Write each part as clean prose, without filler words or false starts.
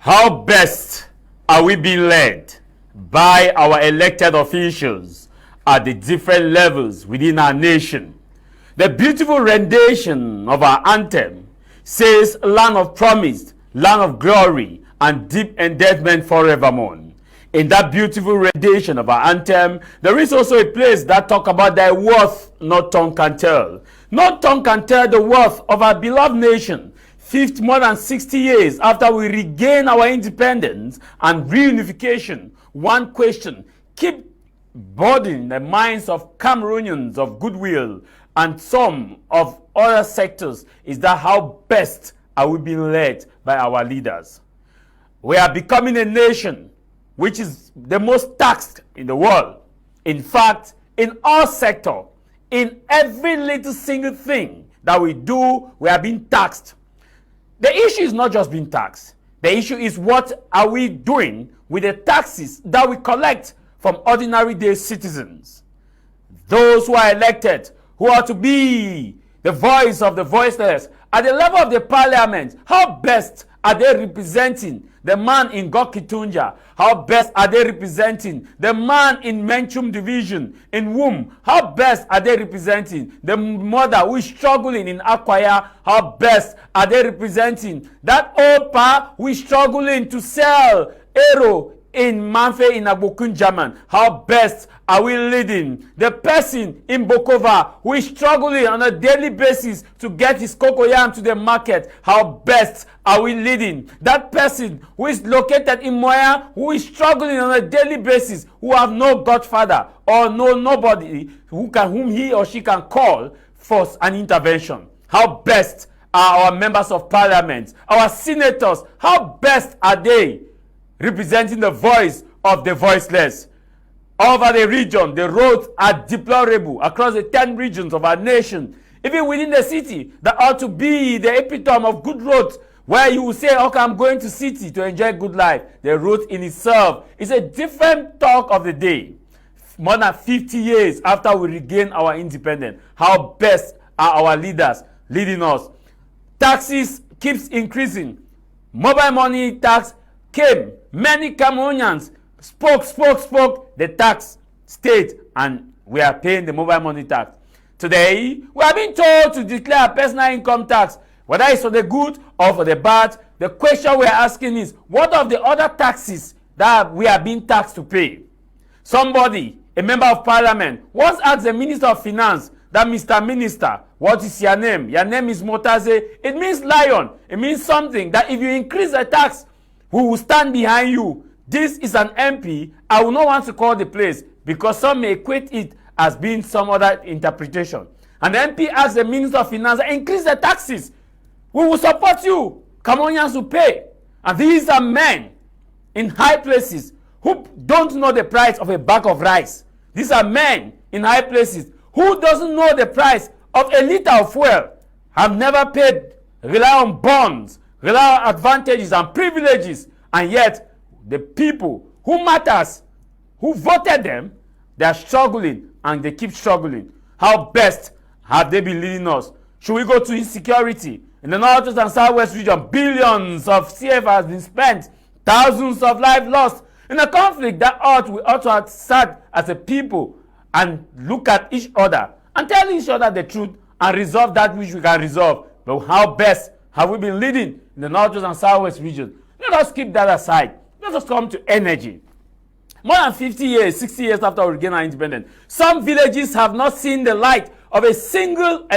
How best are we being led by our elected officials at the different levels within our nation? The beautiful rendition of our anthem says, "Land of promise, land of glory, and deep endowment forevermore." In that beautiful rendition of our anthem, there is also a place that talks about thy worth no tongue can tell. No tongue can tell the worth of our beloved nation. More than 60 years after we regain our independence and reunification, one question keep burdening the minds of Cameroonians of goodwill and some of other sectors is that how best are we being led by our leaders? We are becoming a nation which is the most taxed in the world. In fact, in all sectors, in every little single thing that we do, we are being taxed. The issue is not just being taxed. The issue is what are we doing with the taxes that we collect from ordinary day citizens. Those who are elected, who are to be the voice of the voiceless, at the level of the parliament, how best are they representing the man in Gov't? How best are they representing the man in Menchum division in Womb? How best are they representing the mother who is struggling in Akwaya? How best are they representing that old pa who is struggling to sell arrow in Manfe in Abokun German? How best are we leading the person in Bokova who is struggling on a daily basis to get his cocoyam to the market? How best are we leading that person who is located in Moya, who is struggling on a daily basis, who have no godfather or nobody whom he or she can call for an intervention? How best are our members of parliament, our senators? How best are they representing the voice of the voiceless? Over the region, the roads are deplorable across the 10 regions of our nation. Even within the city, that ought to be the epitome of good roads, where you will say, okay, I'm going to city to enjoy good life. The road in itself is a different talk of the day. More than 50 years after we regain our independence, how best are our leaders leading us? Taxes keeps increasing. Mobile money tax came. Many Cameroonians spoke. The tax stayed, and we are paying the mobile money tax. Today, we are being told to declare personal income tax, whether it's for the good or for the bad. The question we are asking is, what of the other taxes that we are being taxed to pay? Somebody, a member of parliament, once asked the Minister of Finance that, Mr. Minister, what is your name? Your name is Motaze. It means lion. It means something that if you increase the tax, we will stand behind you. This is an MP. I will not want to call the place because some may equate it as being some other interpretation. And the MP asked the Minister of Finance, increase the taxes. We will support you. Cameroonians will pay. And these are men in high places who don't know the price of a bag of rice. These are men in high places who doesn't know the price of a liter of fuel, have never paid, rely on bonds, rely on advantages and privileges, and yet the people who matters, who voted them, they are struggling and they keep struggling. How best have they been leading us? Should we go to insecurity? In the northwest and southwest region, billions of CF has been spent, thousands of lives lost in a conflict that we ought to have sat as a people and look at each other and tell each other the truth and resolve that which we can resolve. But how best have we been leading in the northwest and southwest region? Let us keep that aside. Let us come to energy. More than 50 years, 60 years after we regain our independence, some villages have not seen the light of a single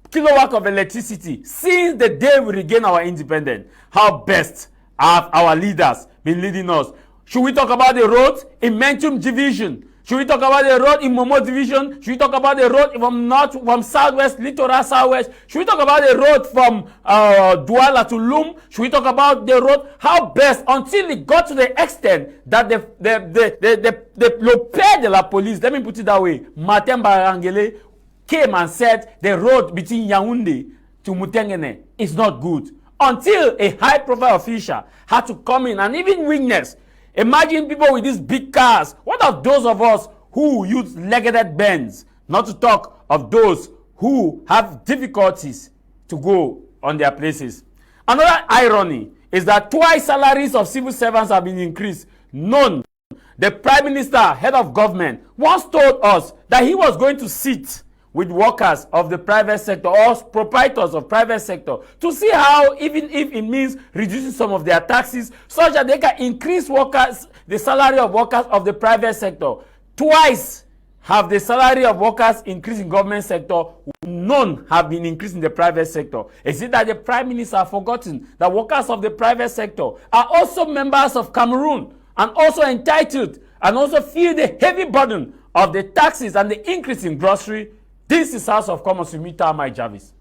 kilowatt of electricity since the day we regain our independence. How best have our leaders been leading us? Should we talk about the roads in Menchum division? Should we talk about the road in Momo division? Should we talk about the road from southwest, littoral southwest? Should we talk about the road from Douala to Loom? Should we talk about the road? How best, until it got to the extent that the Lopé de la police, let me put it that way, Martin Barangele, came and said the road between Yaoundé to Mutengene is not good. Until a high-profile official had to come in and even witness. Imagine people with these big cars. What of those of us who use legged Benz? Not to talk of those who have difficulties to go on their places. Another irony is that twice salaries of civil servants have been increased. None. The Prime Minister, head of government, once told us that he was going to sit with workers of the private sector or proprietors of private sector to see how, even if it means reducing some of their taxes, such that they can increase workers, the salary of workers of the private sector. Twice have the salary of workers increased in government sector. None have been increased in the private sector. Is it that the Prime Minister has forgotten that workers of the private sector are also members of Cameroon and also entitled and also feel the heavy burden of the taxes and the increase in grocery? This is House of Commons with me, Tah Javis.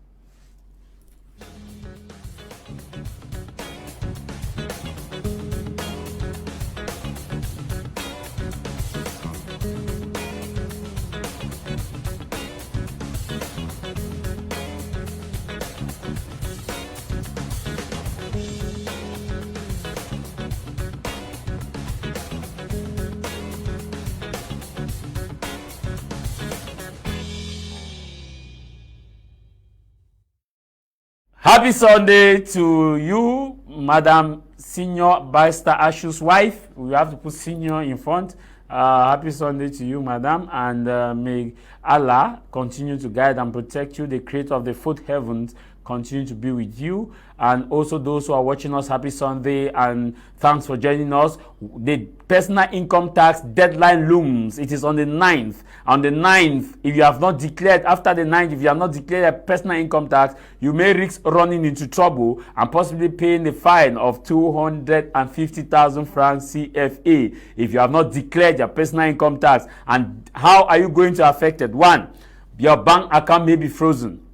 Happy Sunday to you, Madam Senior Barrister Ashu's wife. We have to put senior in front. Happy Sunday to you, Madam, and may Allah continue to guide and protect you. The Creator of the fourth heavens continue to be with you. And also those who are watching us, happy Sunday, and thanks for joining us. The personal income tax deadline looms. It is on the 9th. On the 9th, if you have not declared, after the 9th, if you have not declared a personal income tax, you may risk running into trouble and possibly paying the fine of 250,000 francs CFA if you have not declared your personal income tax. And how are you going to affect it? 1, your bank account may be frozen.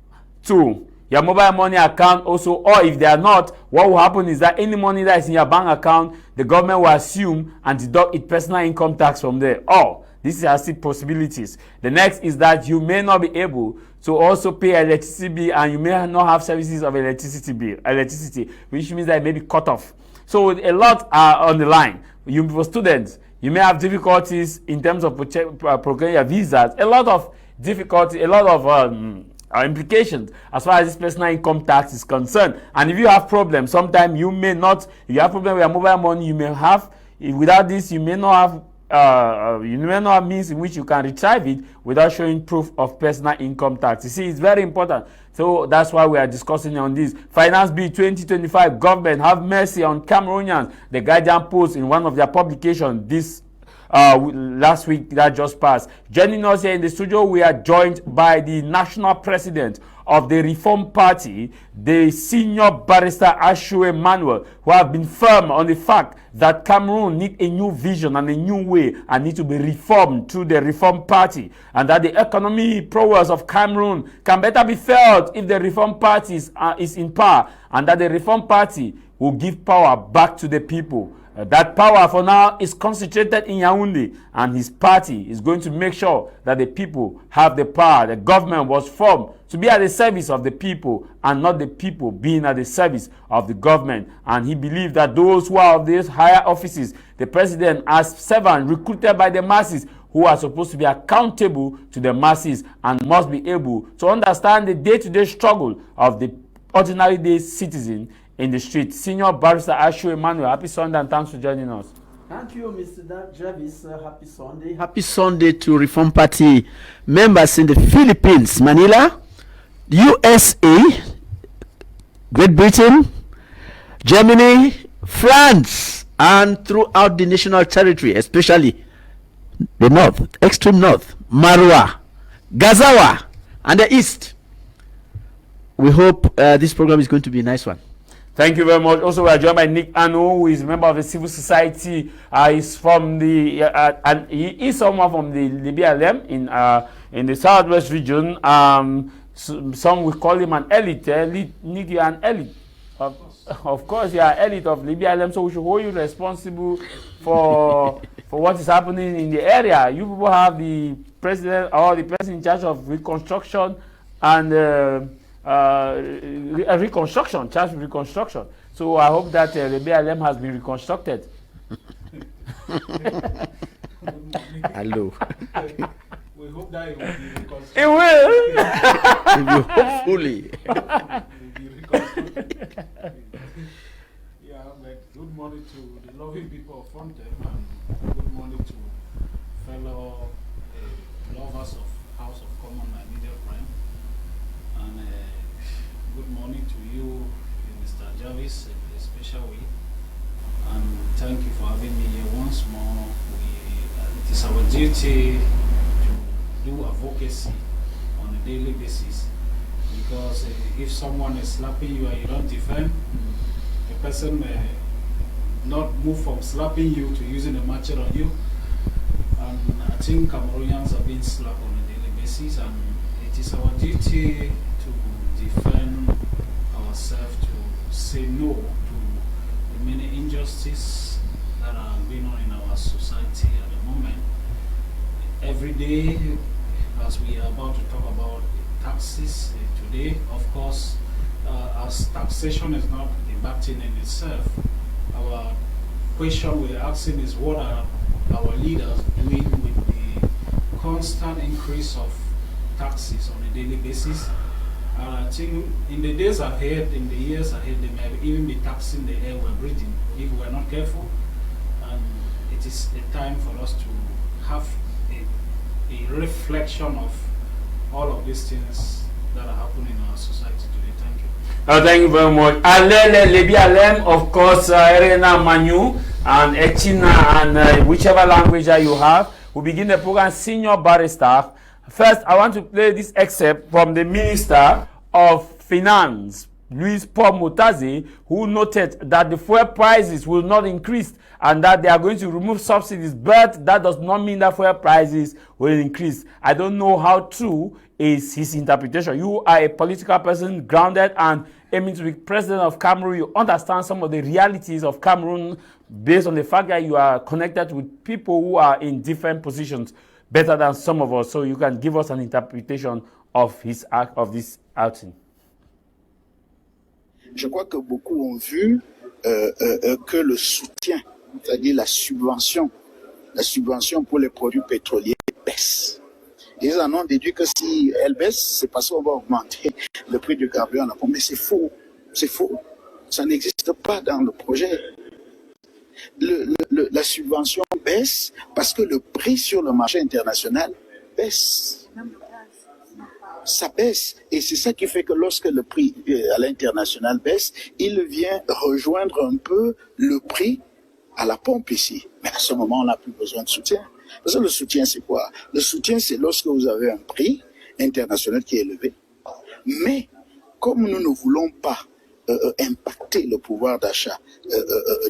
2, your mobile money account also, or if they are not, what will happen is that any money that is in your bank account, the government will assume and deduct its personal income tax from there. Or these are still possibilities. The next is that you may not be able to also pay electricity bill, and you may not have services of electricity, which means that it may be cut off. So a lot are on the line. You, for students, you may have difficulties in terms of procuring your visas. A lot of difficulty, a lot of implications as far as this personal income tax is concerned. And if you have problems, sometimes you may not, if you have problem with your mobile money, you may have, without this, you may not have means in which you can retrieve it without showing proof of personal income tax. You see, it's very important. So that's why we are discussing on this. Finance Bill 2025, government have mercy on Cameroonians. The Guardian post in one of their publications this last week that just passed. Joining us here in the studio, we are joined by the national president of the Reform Party, the senior barrister Ashu Emmanuel, who have been firm on the fact that Cameroon need a new vision and a new way and need to be reformed through the Reform Party, and that the economic prowess of Cameroon can better be felt if the Reform Party is in power, and that the Reform Party will give power back to the people. That power for now is concentrated in Yaoundé, and his party is going to make sure that the people have the power. The government was formed to be at the service of the people and not the people being at the service of the government. And he believed that those who are of these higher offices, the president as servant recruited by the masses, who are supposed to be accountable to the masses and must be able to understand the day-to-day struggle of the ordinary day citizen in the street. Senior Barrister Ashu Emmanuel, happy Sunday and thanks for joining us. Thank you, Mr. Tah Javis. Happy Sunday. Happy Sunday to Reform Party members in the Philippines, Manila, USA, Great Britain, Germany, France, and throughout the national territory, especially the north, extreme north, Marwa, Gazawa, and the east. We hope this program is going to be a nice one. Thank you very much. Also, we are joined by Nick Anu, who is a member of the civil society. He's from the and he is someone from the LBLM in the southwest region. Some will call him an elite. Nick, you are an elite. Of course, you are elite of LBLM, so we should hold you responsible for what is happening in the area. You people have the president or the person in charge of reconstruction and reconstruction, charge reconstruction. So I hope that the BLM has been reconstructed. Hello. We hope that it will be reconstructed. It will. Hopefully. It will be reconstructed. Yeah, but good morning to the loving people of Frontend, and good morning to fellow lovers of House of Common and Media Crime. And good morning to you, Mr. Jarvis, in a special way. And thank you for having me here once more. It is our duty to do advocacy on a daily basis, because if someone is slapping you and you don't defend, the person may not move from slapping you to using a machete on you. And I think Cameroonians are being slapped on a daily basis, and it is our duty to defend ourselves, to say no to the many injustices that are going on in our society at the moment. Every day, as we are about to talk about taxes today, of course, as taxation is not a bad thing in itself, our question we're asking is, what are our leaders doing with the constant increase of taxes on a daily basis? And I think in the days ahead, in the years ahead, they may even be taxing the air we're breathing if we're not careful. And it is a time for us to have a reflection of all of these things that are happening in our society today. Thank you. Thank you very much. Alele Lebi Alem, of course, Erena Manu and Echina, and whichever language that you have. We begin the program, Senior Barrister. First, I want to play this excerpt from the Minister of Finance, Louis Paul Mutazi, who noted that the fuel prices will not increase and that they are going to remove subsidies, but that does not mean that fuel prices will increase. I don't know how true is his interpretation. You are a political person, grounded and aiming to be president of Cameroon. You understand some of the realities of Cameroon based on the fact that you are connected with people who are in different positions better than some of us. So you can give us an interpretation of his act, of this outing. Je crois que beaucoup ont vu que le soutien, c'est-à-dire la subvention pour les produits pétroliers baisse. Ils en ont déduit que si elle baisse, c'est parce qu'on va augmenter le prix du carburant. Mais c'est faux, c'est faux. Ça n'existe pas dans le projet. La subvention baisse parce que le prix sur le marché international baisse. Ça baisse, et c'est ça qui fait que lorsque le prix à l'international baisse, il vient rejoindre un peu le prix à la pompe ici. Mais à ce moment, on n'a plus besoin de soutien. Parce que le soutien, c'est quoi? Le soutien, c'est lorsque vous avez un prix international qui est élevé. Mais comme nous ne voulons pas impacter le pouvoir d'achat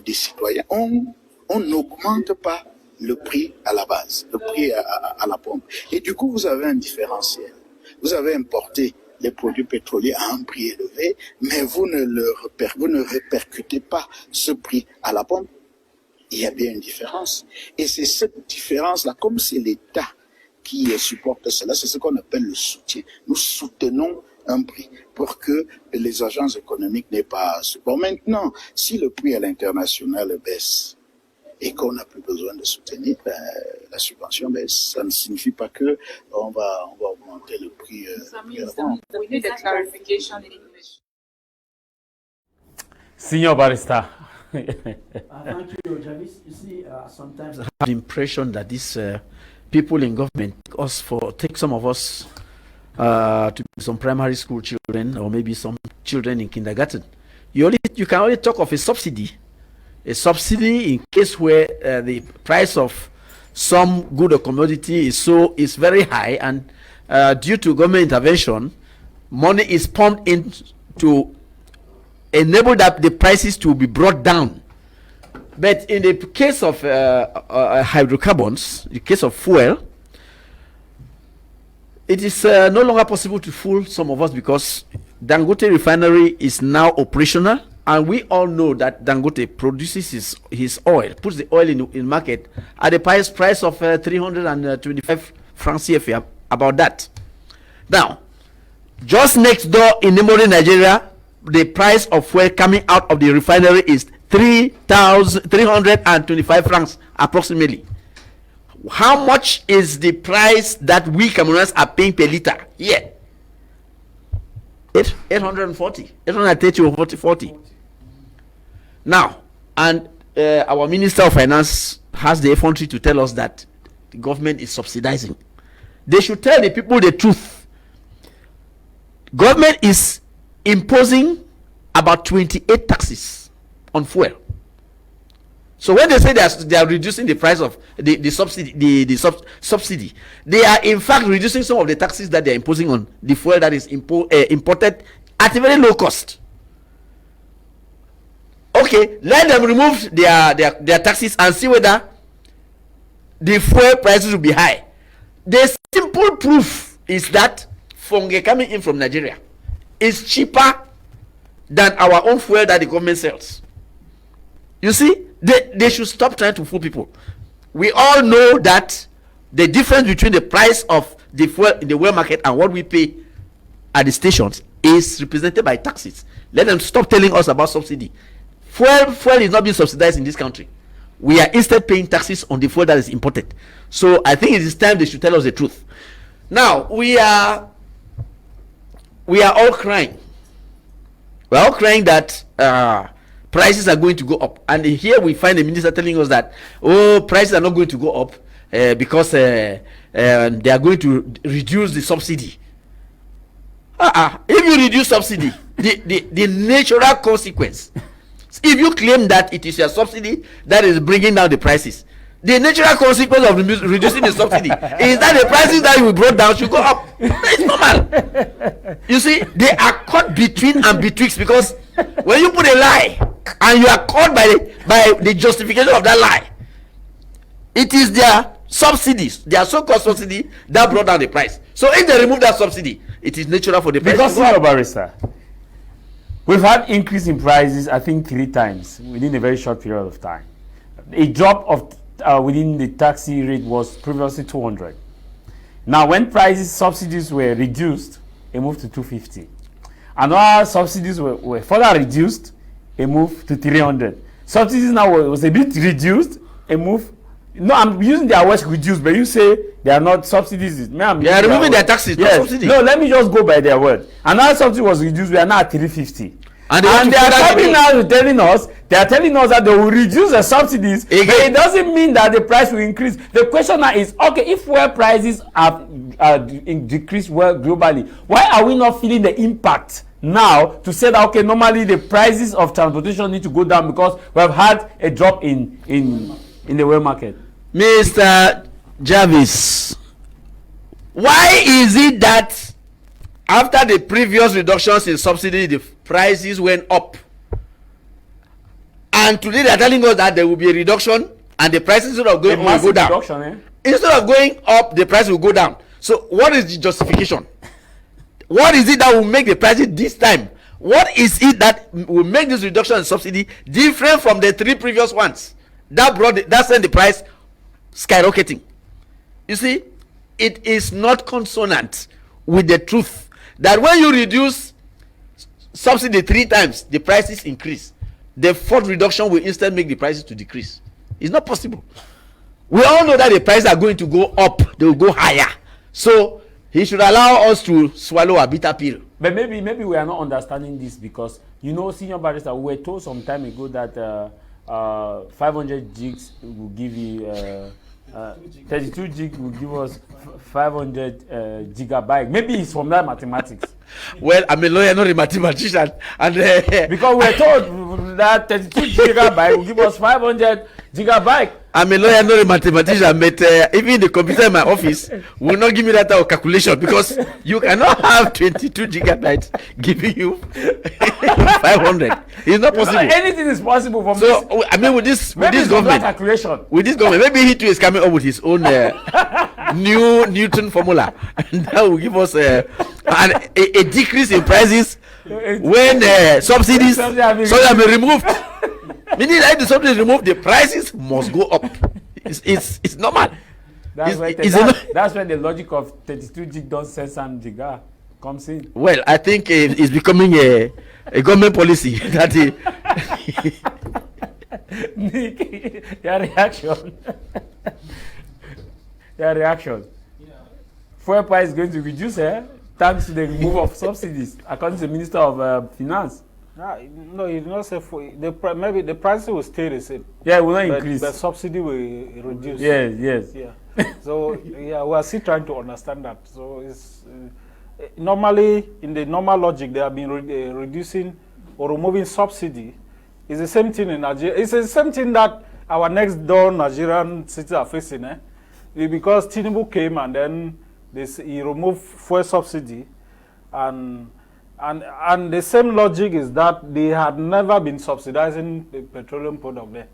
des citoyens, on n'augmente pas le prix à la base, le prix à la pompe. Et du coup, vous avez un différentiel. Vous avez importé les produits pétroliers à un prix élevé, mais vous ne répercutez pas ce prix à la pompe. Il y a bien une différence. Et c'est cette différence-là, comme c'est l'État qui supporte cela, c'est ce qu'on appelle le soutien. Nous soutenons un prix pour que les agences économiques n'aient pas ce. Bon, maintenant, si le prix à l'international baisse et qu'on n'a plus besoin de soutenir, la subvention baisse. Ça ne signifie pas que on va augmenter le prix. We need a clarification in English. Senior Barrister. Thank you, Javis. You see, sometimes I have the impression that these people in government take some of us to be some primary school children or maybe some children in kindergarten. You can only talk of a subsidy in case where the price of some good or commodity is very high, and due to government intervention, money is pumped in to enable that the prices to be brought down. But in the case of hydrocarbons, the case of fuel, it is no longer possible to fool some of us because Dangote refinery is now operational, and we all know that Dangote produces his oil, puts the oil in market at the price of 325 francs CFA, about that. Now, just next door in Nimori, Nigeria, the price of fuel coming out of the refinery is 325 francs approximately. How much is the price that we Cameroonians are paying per liter? Yeah, 830 or 40. Now, and our Minister of Finance has the effrontery to tell us that the government is subsidizing. They should tell the people the truth. Government is imposing about 28 taxes on fuel. So when they say they are reducing the price of the subsidy, they are in fact reducing some of the taxes that they are imposing on the fuel that is imported at a very low cost. Okay, let them remove their taxes and see whether the fuel prices will be high. The simple proof is that fungi coming in from Nigeria is cheaper than our own fuel that the government sells. You see, they should stop trying to fool people. We all know that the difference between the price of the fuel in the world market and what we pay at the stations is represented by taxes. Let them stop telling us about subsidy. Fuel is not being subsidized in this country. We are instead paying taxes on the fuel that is imported. So I think it is time they should tell us the truth. Now we are all crying. We are all crying that prices are going to go up, and here we find the minister telling us that prices are not going to go up because they are going to reduce the subsidy. If you reduce subsidy, the natural consequence, if you claim that it is your subsidy that is bringing down the prices, the natural consequence of reducing the subsidy is that the prices that you brought down should go up. It's normal. You see, they are caught between and betwixt, because when you put a lie and you are caught by the justification of that lie, it is their subsidies, their so-called subsidy, that brought down the price. So if they remove that subsidy, it is natural for the price because to go up. barrister, we've had increase in prices, I think 3 times within a very short period of time. A drop of within the taxi rate was previously 200. Now when subsidies were reduced, it moved to 250. And our subsidies were further reduced, it moved to 300. Subsidies now was a bit reduced, it moved. No, I'm using their words reduced, but you say they are not subsidies. They are removing their taxes, yes. not subsidy. No, let me just go by their word. And our subsidy was reduced, we are now at 350. And they are telling us that they will reduce the subsidies. But it doesn't mean that the price will increase. The question now is, okay, if fuel prices have decreased globally, why are we not feeling the impact now to say that, okay, normally the prices of transportation need to go down because we have had a drop in the world market? Mr. Javis, why is it that after the previous reductions in subsidy, the prices went up, and today they are telling us that there will be a reduction and the prices instead of going up will go down? Instead of going up, the price will go down. So what is the justification? What is it that will make the prices this time? What is it that will make this reduction in subsidy different from the 3 previous ones that sent the price skyrocketing? You see, it is not consonant with the truth that when you reduce subsidy 3 times, the prices increase. The 4th reduction will instead make the prices to decrease. It's not possible. We all know that the prices are going to go up, they will go higher. So he should allow us to swallow a bitter pill. But maybe we are not understanding this, because senior barrister, we were told some time ago that 500 gigs will give you 32 gig will give us 500 gigabyte. Maybe it's from that mathematics. Well, I'm a lawyer, not a mathematician, and because we're told that 32 gigabyte will give us 500 gigabyte. I'm a lawyer, not a mathematician, but even the computer in my office will not give me that type of calculation, because you cannot have 22 gigabytes giving you 500. It's not possible. Anything is possible from so, this. I mean, with this government, maybe he too is coming up with his own new Newton formula, and that will give us a decrease in prices when subsidies have been removed. Meaning that if the subsidies removed, the prices must go up. It's normal. That's when the logic of 32 gig don't sense and giga comes in. Well, I think it's becoming a government policy that Nick, your reaction. Fuel price is going to reduce thanks to the removal of subsidies, according to the Minister of Finance. No, you not say maybe the price will stay the same. Yeah, it will not But increase. the subsidy will reduce. Yes, yes. Yeah. So yeah, we are still trying to understand that. So it's normally in the normal logic they have been reducing or removing subsidy. It's the same thing in Nigeria. It's the same thing that our next door Nigerian cities are facing. Because Tinubu came and then he removed fuel subsidy, and the same logic is that they had never been subsidizing the petroleum product there,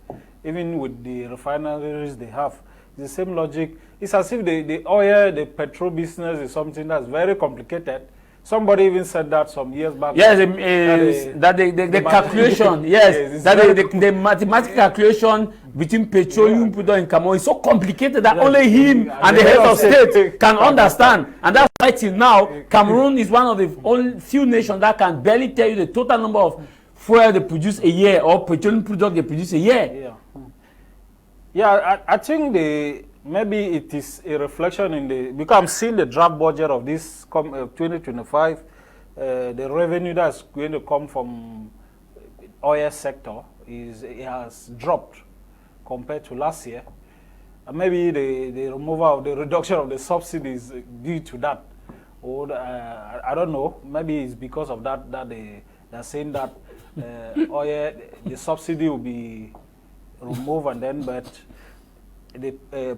even with the refineries they have. It's the same logic. It's as if the oil, the petrol business is something that's very complicated. Somebody even said that some years back. Yes, the calculation, yes, that the mathematical calculation between petroleum product in Cameroon is so complicated that only him and the head of state can understand. And that's why till now, Cameroon is one of the only few nations that can barely tell you the total number of fuel they produce a year or petroleum product they produce a year. Yeah, I think maybe it is a reflection in because I'm seeing the draft budget of this 2025, the revenue that's going to come from oil sector it has dropped compared to last year. And maybe the reduction of the subsidies due to that. Or I don't know, maybe it's because of that they're saying that oil, the subsidy will be removed and then, but the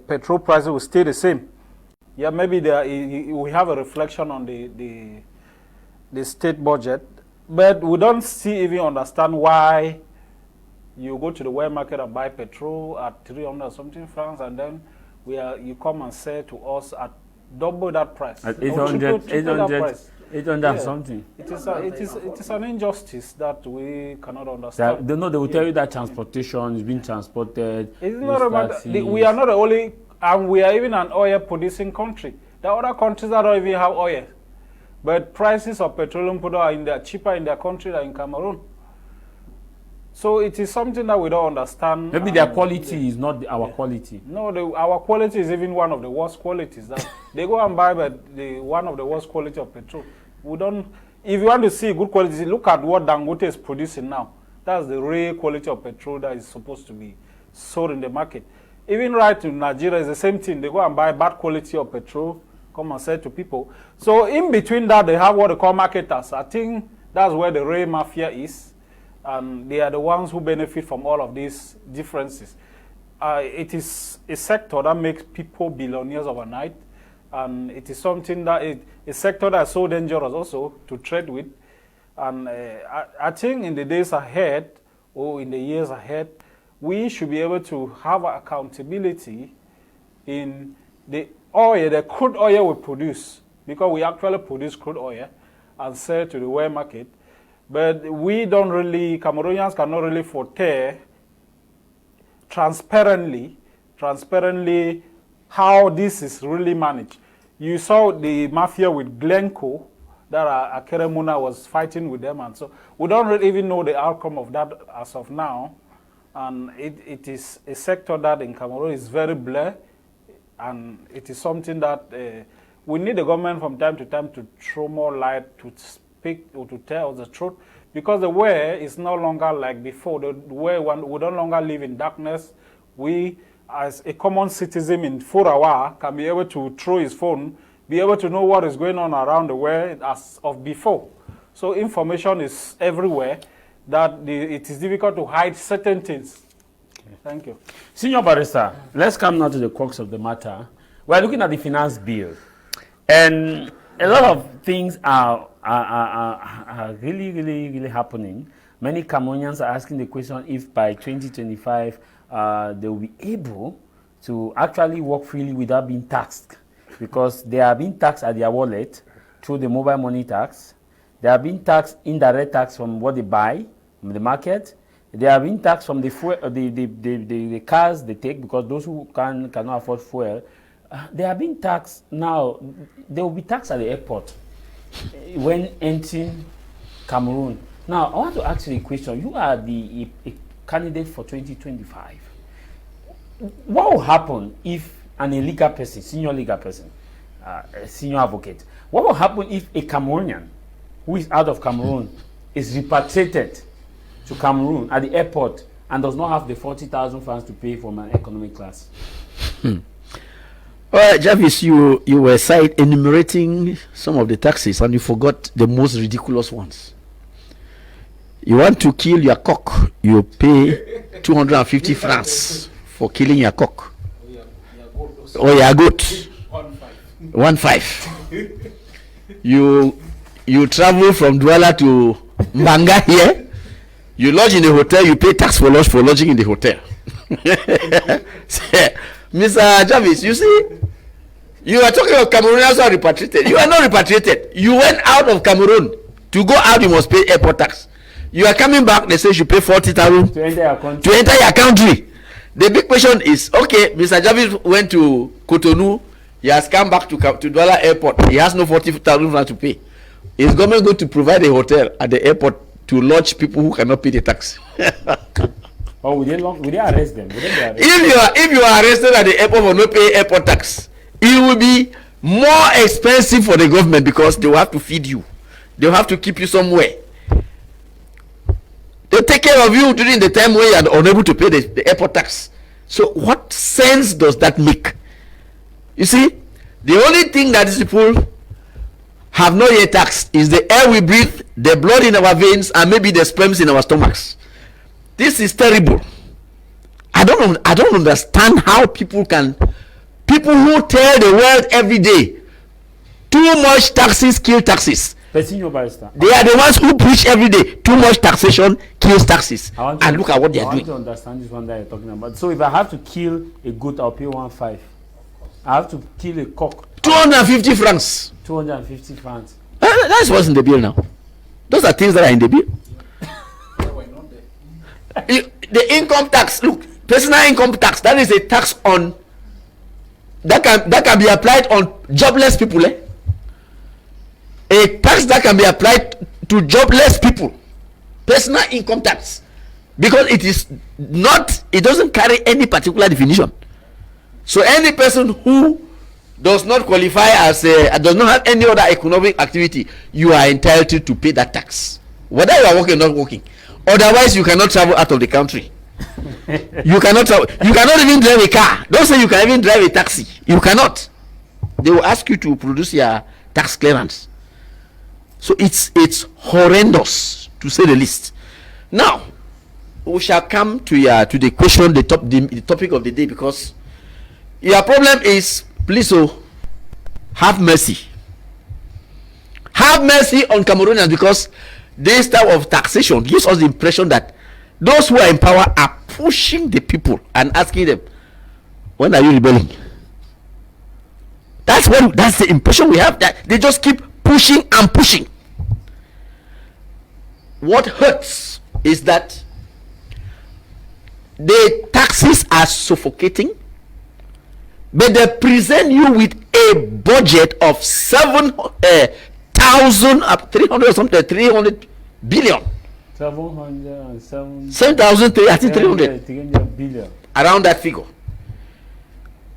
petrol prices will stay the same. Yeah, maybe we have a reflection on the state budget, but we don't even understand why you go to the world market and buy petrol at 300 something francs, and then you come and sell to us at double that price. At 800 Yeah. something. It is an injustice that we cannot understand. They will tell you that transportation is being transported. It's not about we are not the only, and we are even an oil producing country. There are other countries that don't even have oil, but prices of petroleum products are cheaper in their country than in Cameroon. So it is something that we don't understand. Maybe their quality is not our quality. No, our quality is even one of the worst qualities. That they go and buy one of the worst quality of petrol. We don't. If you want to see good quality, look at what Dangote is producing now. That's the real quality of petrol that is supposed to be sold in the market. Even right in Nigeria is the same thing. They go and buy bad quality of petrol, come and sell to people. So in between that, they have what they call marketers. I think that's where the real mafia is. And they are the ones who benefit from all of these differences. It is a sector that makes people billionaires overnight, and it is something that a sector that is so dangerous also to trade with. And I think in the days ahead, or in the years ahead, we should be able to have accountability in the oil, the crude oil we produce, because we actually produce crude oil and sell to the world market. But we don't really, Cameroonians cannot really foretell transparently how this is really managed. You saw the mafia with Glencoe, that Akere Muna was fighting with them, and so we don't really even know the outcome of that as of now. And it is a sector that in Cameroon is very blurred, and it is something that we need the government from time to time to throw more light to speak or to tell the truth, because the way is no longer like before. The way we no longer live in darkness. We, as a common citizen in 4 hours, can be able to throw his phone, be able to know what is going on around the world as of before. So information is everywhere, that it is difficult to hide certain things. Okay. Thank you. Senior Barrister, let's come now to the crux of the matter. We're looking at the finance bill, and a lot of things are really happening. Many Cameroonians are asking the question if by 2025 they will be able to actually work freely without being taxed, because they are being taxed at their wallet through the mobile money tax. They are being taxed indirect tax from what they buy from the market. They are being taxed from the cars they take, because those who cannot afford fuel. They are being taxed now. They will be taxed at the airport when entering Cameroon. Now, I want to ask you a question. You are a candidate for 2025. What will happen if an illegal person, senior legal person, a senior advocate, what will happen if a Cameroonian who is out of Cameroon is repatriated to Cameroon at the airport and does not have the 40,000 francs to pay for my economy class. All right, Javis, you were enumerating some of the taxes and you forgot the most ridiculous ones. You want to kill your cock, you pay 250 francs for killing your cock. Or your goat. 1.5. You travel from Douala to Mbanga here. You lodge in the hotel, you pay tax for lodging in the hotel. Mr. Javis, you see, you are talking of Cameroonians who are repatriated. You are not repatriated. You went out of Cameroon. To go out, you must pay airport tax. You are coming back, they say you should pay 40,000 to enter your country. The big question is, okay, Mr. Javis went to Cotonou, he has come back to Douala airport. He has no 40,000 francs to pay. Is government going to provide a hotel at the airport to lodge people who cannot pay the tax? Or would they arrest them? If you are arrested at the airport for not paying airport tax, it will be more expensive for the government because they will have to feed you. They will have to keep you somewhere. They'll take care of you during the time when you are unable to pay the airport tax. So what sense does that make? You see, the only thing that these people have not yet taxed is the air we breathe, the blood in our veins, and maybe the sperms in our stomachs. This is terrible. I don't understand how people who tell the world every day too much taxes kill taxes. They are the ones who preach every day too much taxation kills taxes. And look at what they are doing. I want to understand this one that you're talking about. So if I have to kill a goat, I'll pay 1.5. I have to kill a cock. 250 francs. 250 francs. That's what's in the bill now. Those are things that are in the bill. The income tax, look, personal income tax, that is a tax on that can be applied on jobless people. A tax that can be applied to jobless people. Personal income tax, because it doesn't carry any particular definition. So any person who does not qualify as does not have any other economic activity, you are entitled to pay that tax, whether you are working or not working. Otherwise, you cannot travel out of the country. You cannot travel. You cannot even drive a car. Don't say you can even drive a taxi. You cannot. They will ask you to produce your tax clearance. So it's horrendous, to say the least. Now we shall come to the question, the topic of the day, because your problem is, please, have mercy. Have mercy on Cameroonians, because this type of taxation gives us the impression that those who are in power are pushing the people and asking them, when are you rebelling? That's the impression we have, that they just keep pushing and pushing. What hurts is that the taxes are suffocating, but they present you with a budget of 300 billion. 7,300 billion. Around that figure,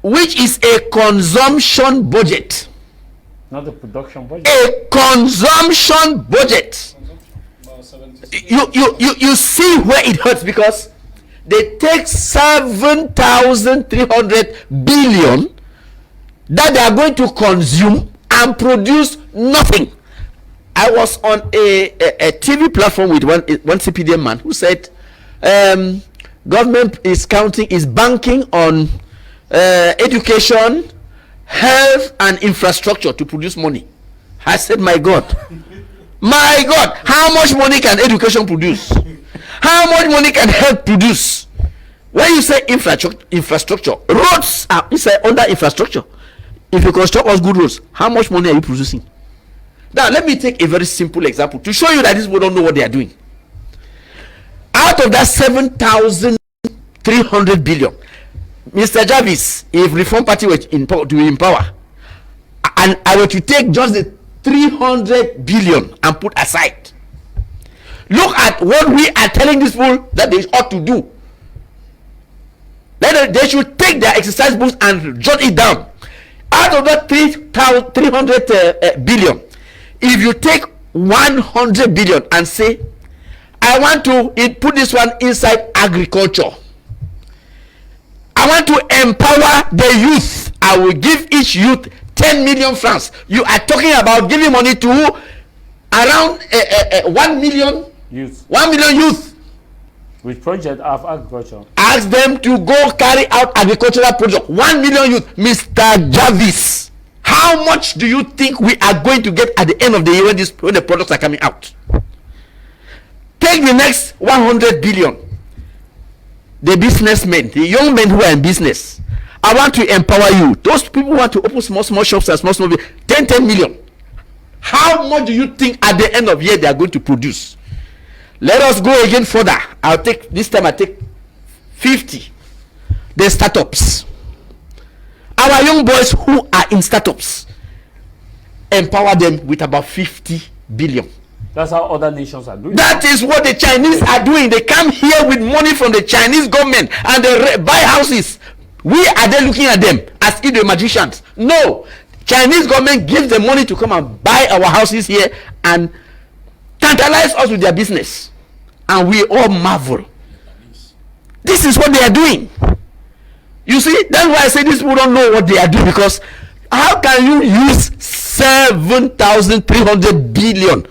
which is a consumption budget. Not a production budget. A consumption budget. You see where it hurts, because they take 7,300 billion that they are going to consume and produce nothing. I was on a TV platform with one CPDM man who said government is banking on education, health and infrastructure to produce money. I said, my God, how much money can education produce? How much money can health produce? When you say infrastructure, roads are under infrastructure. If you construct us good roads, how much money are you producing? Now let me take a very simple example to show you that these people don't know what they are doing. Out of that 7,300 billion, Mr. Javis, if Reform Party were in power, and I were to take just the 300 billion and put aside, look at what we are telling these people that they ought to do. They should take their exercise books and jot it down. Out of that 300 billion, if you take 100 billion and say, I want to put this one inside agriculture. I want to empower the youth. I will give each youth 10 million francs. You are talking about giving money to around 1 million youth. 1 million youth. With project of agriculture. Ask them to go carry out agricultural project. 1 million youth. Mr. Javis, how much do you think we are going to get at the end of the year when the products are coming out? Take the next 100 billion. The businessmen, the young men who are in business, I want to empower you. Those people who want to open small shops and small 10 million. How much do you think at the end of the year they are going to produce? Let us go again further. I take 50. The startups. Our young boys who are in startups, empower them with about 50 billion. That's how other nations are doing. That is what the Chinese are doing. They come here with money from the Chinese government and they buy houses. We are there looking at them as if they're magicians. No, Chinese government gives them money to come and buy our houses here and tantalize us with their business, and we all marvel. This is what they are doing. You see, that's why I say these people don't know what they are doing, because how can you use 7,300 billion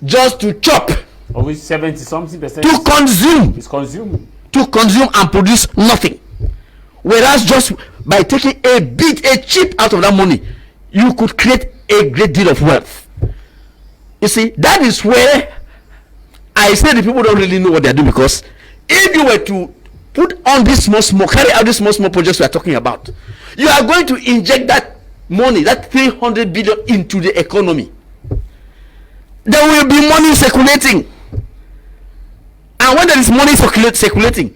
just to chop, of which 70-something% to consume, is consumed, to consume and produce nothing? Whereas just by taking a chip out of that money, you could create a great deal of wealth. You see, that is where I say the people don't really know what they're doing, because if you were to put on this small, carry out these small projects we are talking about, you are going to inject that money, that 300 billion, into the economy. There will be money circulating, and when there is money circulating,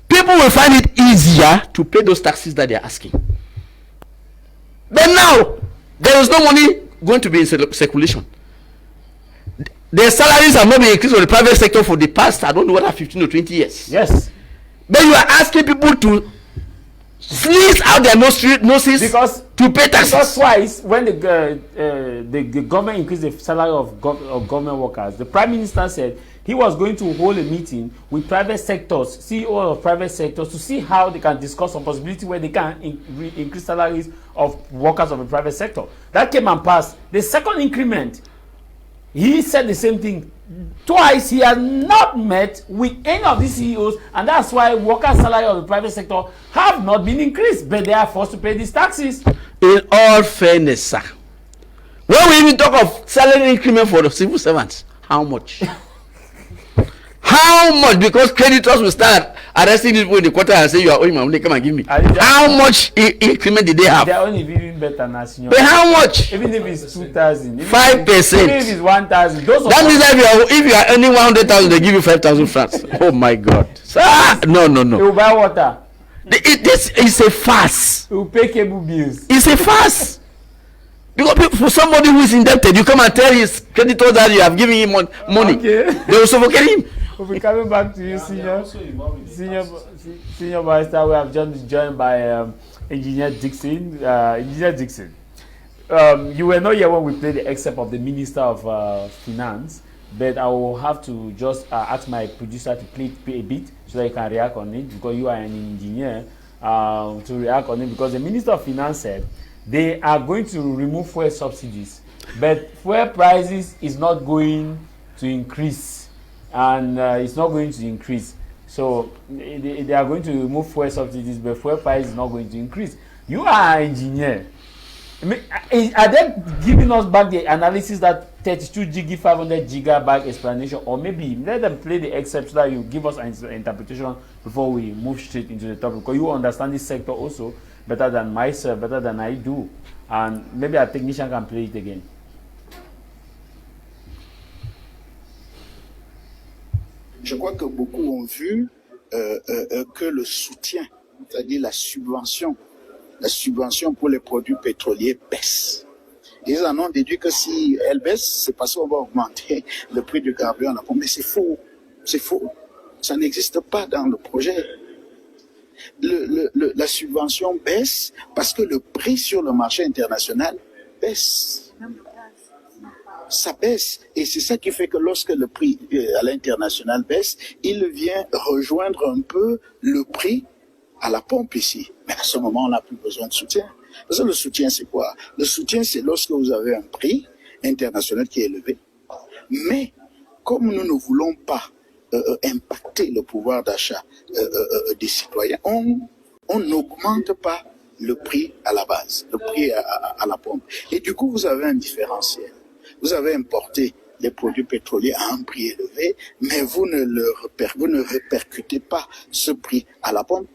people will find it easier to pay those taxes that they are asking. But now there is no money going to be in circulation. Their salaries have not been increased for the private sector for the past, I don't know, whether 15 or 20 years. Yes. But you are asking people to sneeze out their noses because to pay taxes. Because twice, when the government increased the salary of government workers, the Prime Minister said he was going to hold a meeting with private sectors, CEOs of private sectors, to see how they can discuss some possibility where they can increase salaries of workers of the private sector. That came and passed. The second increment, he said the same thing. Twice he has not met with any of these CEOs, and that's why workers' salary of the private sector have not been increased, but they are forced to pay these taxes. In all fairness, sir, when we even talk of salary increment for the civil servants, how much? How much? Because creditors will start arresting people in the quarter and say, you are owing my money, come and give me. How much increment did they have? They are only even better now, senior. But how much? Even if it's 2,000, 5%. Even if it's 1,000, that means that if you are earning 100,000, they give you 5,000 francs. Oh my God! Sir, no. They will buy water. This is a farce. They will pay cable bills. It's a farce. Because for somebody who is indebted, you come and tell his creditors that you have given him money. Okay. They will suffocate him. We'll be coming back to you, senior barrister. We have just joined by Engineer Dixon. Engineer Dixon, you were not here when we played the excerpt of the Minister of Finance, but I will have to just ask my producer to play a bit so that you can react on it, because you are an engineer, to react on it, because the Minister of Finance said they are going to remove fuel subsidies, but fuel prices is not going to increase. And it's not going to increase. So they are going to remove fuel subsidies, but fuel price is not going to increase. You are an engineer. I mean, are they giving us back the analysis that 32 GB, 500 gigabyte explanation, or maybe let them play the excerpt so that you give us an interpretation before we move straight into the topic? Because you understand this sector also better than myself, better than I do, and maybe a technician can play it again. Je crois que beaucoup ont vu que le soutien, c'est-à-dire la subvention pour les produits pétroliers baisse. Ils en ont déduit que si elle baisse, c'est parce qu'on va augmenter le prix du carburant. Mais c'est faux, ça n'existe pas dans le projet. La subvention baisse parce que le prix sur le marché international baisse. ça baisse. Et c'est ça qui fait que lorsque le prix à l'international baisse, il vient rejoindre un peu le prix à la pompe ici. Mais à ce moment, on n'a plus besoin de soutien. Parce que le soutien, c'est quoi? Le soutien, c'est lorsque vous avez un prix international qui est élevé. Mais comme nous ne voulons pas impacter le pouvoir d'achat des citoyens, on n'augmente pas le prix à la base, le prix à la pompe. Et du coup, vous avez un différentiel. Vous avez importé les produits pétroliers à un prix élevé, mais vous ne répercutez pas ce prix à la pompe.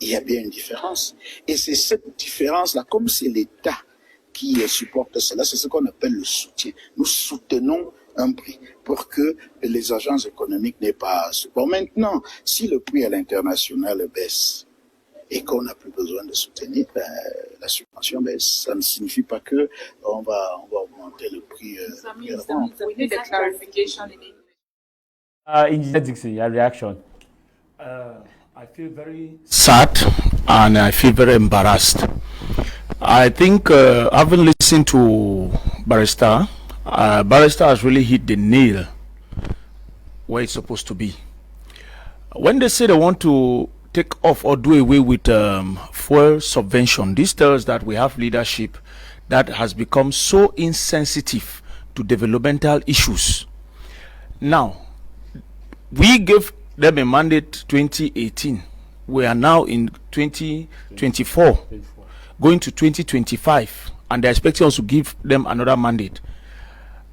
Il y a bien une différence. Et c'est cette différence-là, comme c'est l'État qui supporte cela, c'est ce qu'on appelle le soutien. Nous soutenons un prix pour que les agences économiques n'aient pas support. Maintenant, si le prix à l'international baisse et qu'on n'a plus besoin de soutenir, la subvention baisse. Ça ne signifie pas que on va augmenter le prix. We need a clarification in English. Engineer Dixon, your reaction? I feel very sad and I feel very embarrassed. I think having listened to Barrister, Barrister has really hit the nail where it's supposed to be. When they say they want to take off or do away with fuel subvention, this tells that we have leadership that has become so insensitive to developmental issues. Now, we gave them a mandate 2018. We are now in 2024, going to 2025, and they're expecting us to give them another mandate.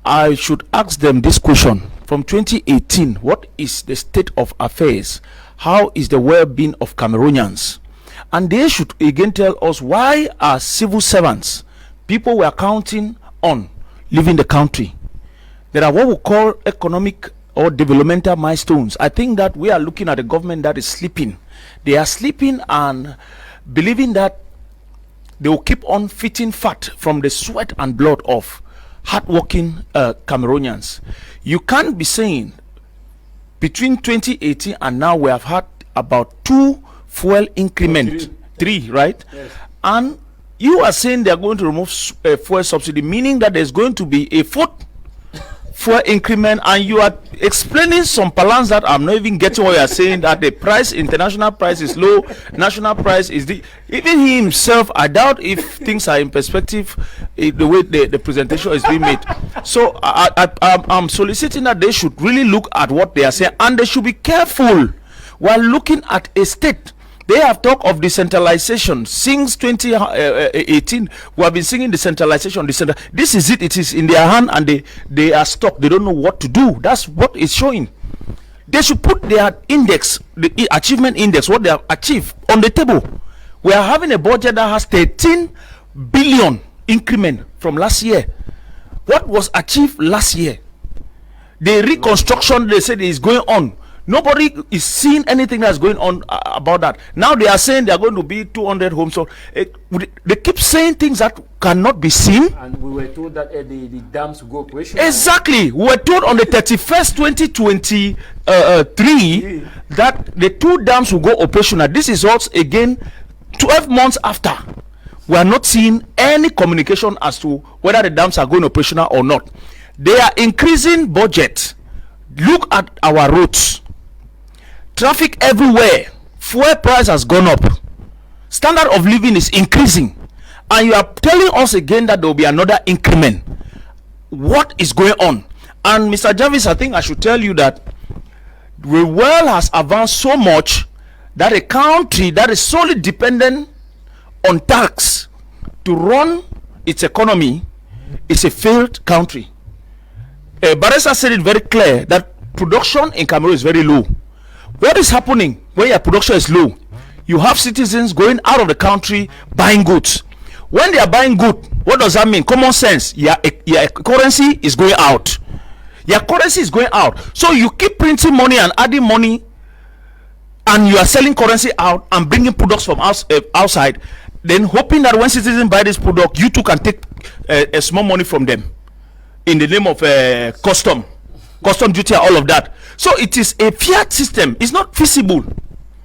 I should ask them this question. From 2018, what is the state of affairs? How is the well-being of Cameroonians? And they should again tell us why are civil servants, people we are counting on, leaving the country. There are what we call economic or developmental milestones. I think that we are looking at a government that is sleeping. They are sleeping and believing that they will keep on fitting fat from the sweat and blood of hardworking Cameroonians. You can't be saying between 2018 and now we have had about 2 fuel increment, 3, right? Yes. And you are saying they are going to remove fuel subsidy, meaning that there's going to be a 4th fuel increment, and you are explaining some balance that I'm not even getting what you are saying, that the price, international price is low, national price is the, even he himself, I doubt if things are in perspective the way the presentation is being made. So I'm soliciting that they should really look at what they are saying, and they should be careful while looking at a state. They have talked of decentralization since 2018. We have been singing decentralization. This is it. It is in their hand, and they are stuck. They don't know what to do. That's what it's showing. They should put their index, the achievement index, what they have achieved, on the table. We are having a budget that has 13 billion increment from last year. What was achieved last year? The reconstruction they said is going on. Nobody is seeing anything that's going on about that. Now they are saying they are going to be 200 homes. So they keep saying things that cannot be seen. And we were told that the dams will go operational. Exactly. We were told on the 31st, 2023 that the 2 dams will go operational. This is also again 12 months after. We are not seeing any communication as to whether the dams are going operational or not. They are increasing budget. Look at our roads. Traffic everywhere. Fuel price has gone up. Standard of living is increasing, and you are telling us again that there will be another increment. What is going on? And Mr. Javis, I think I should tell you that the world has advanced so much that a country that is solely dependent on tax to run its economy is a failed country. Barrister said it very clear that production in Cameroon is very low. What is happening when your production is low? You have citizens going out of the country buying goods. When they are buying goods, what does that mean? Common sense. Your currency is going out. Your currency is going out. So you keep printing money and adding money, and you are selling currency out and bringing products from outside, then hoping that when citizens buy this product, you too can take a small money from them in the name of custom duty and all of that. So it is a fiat system. It's not feasible.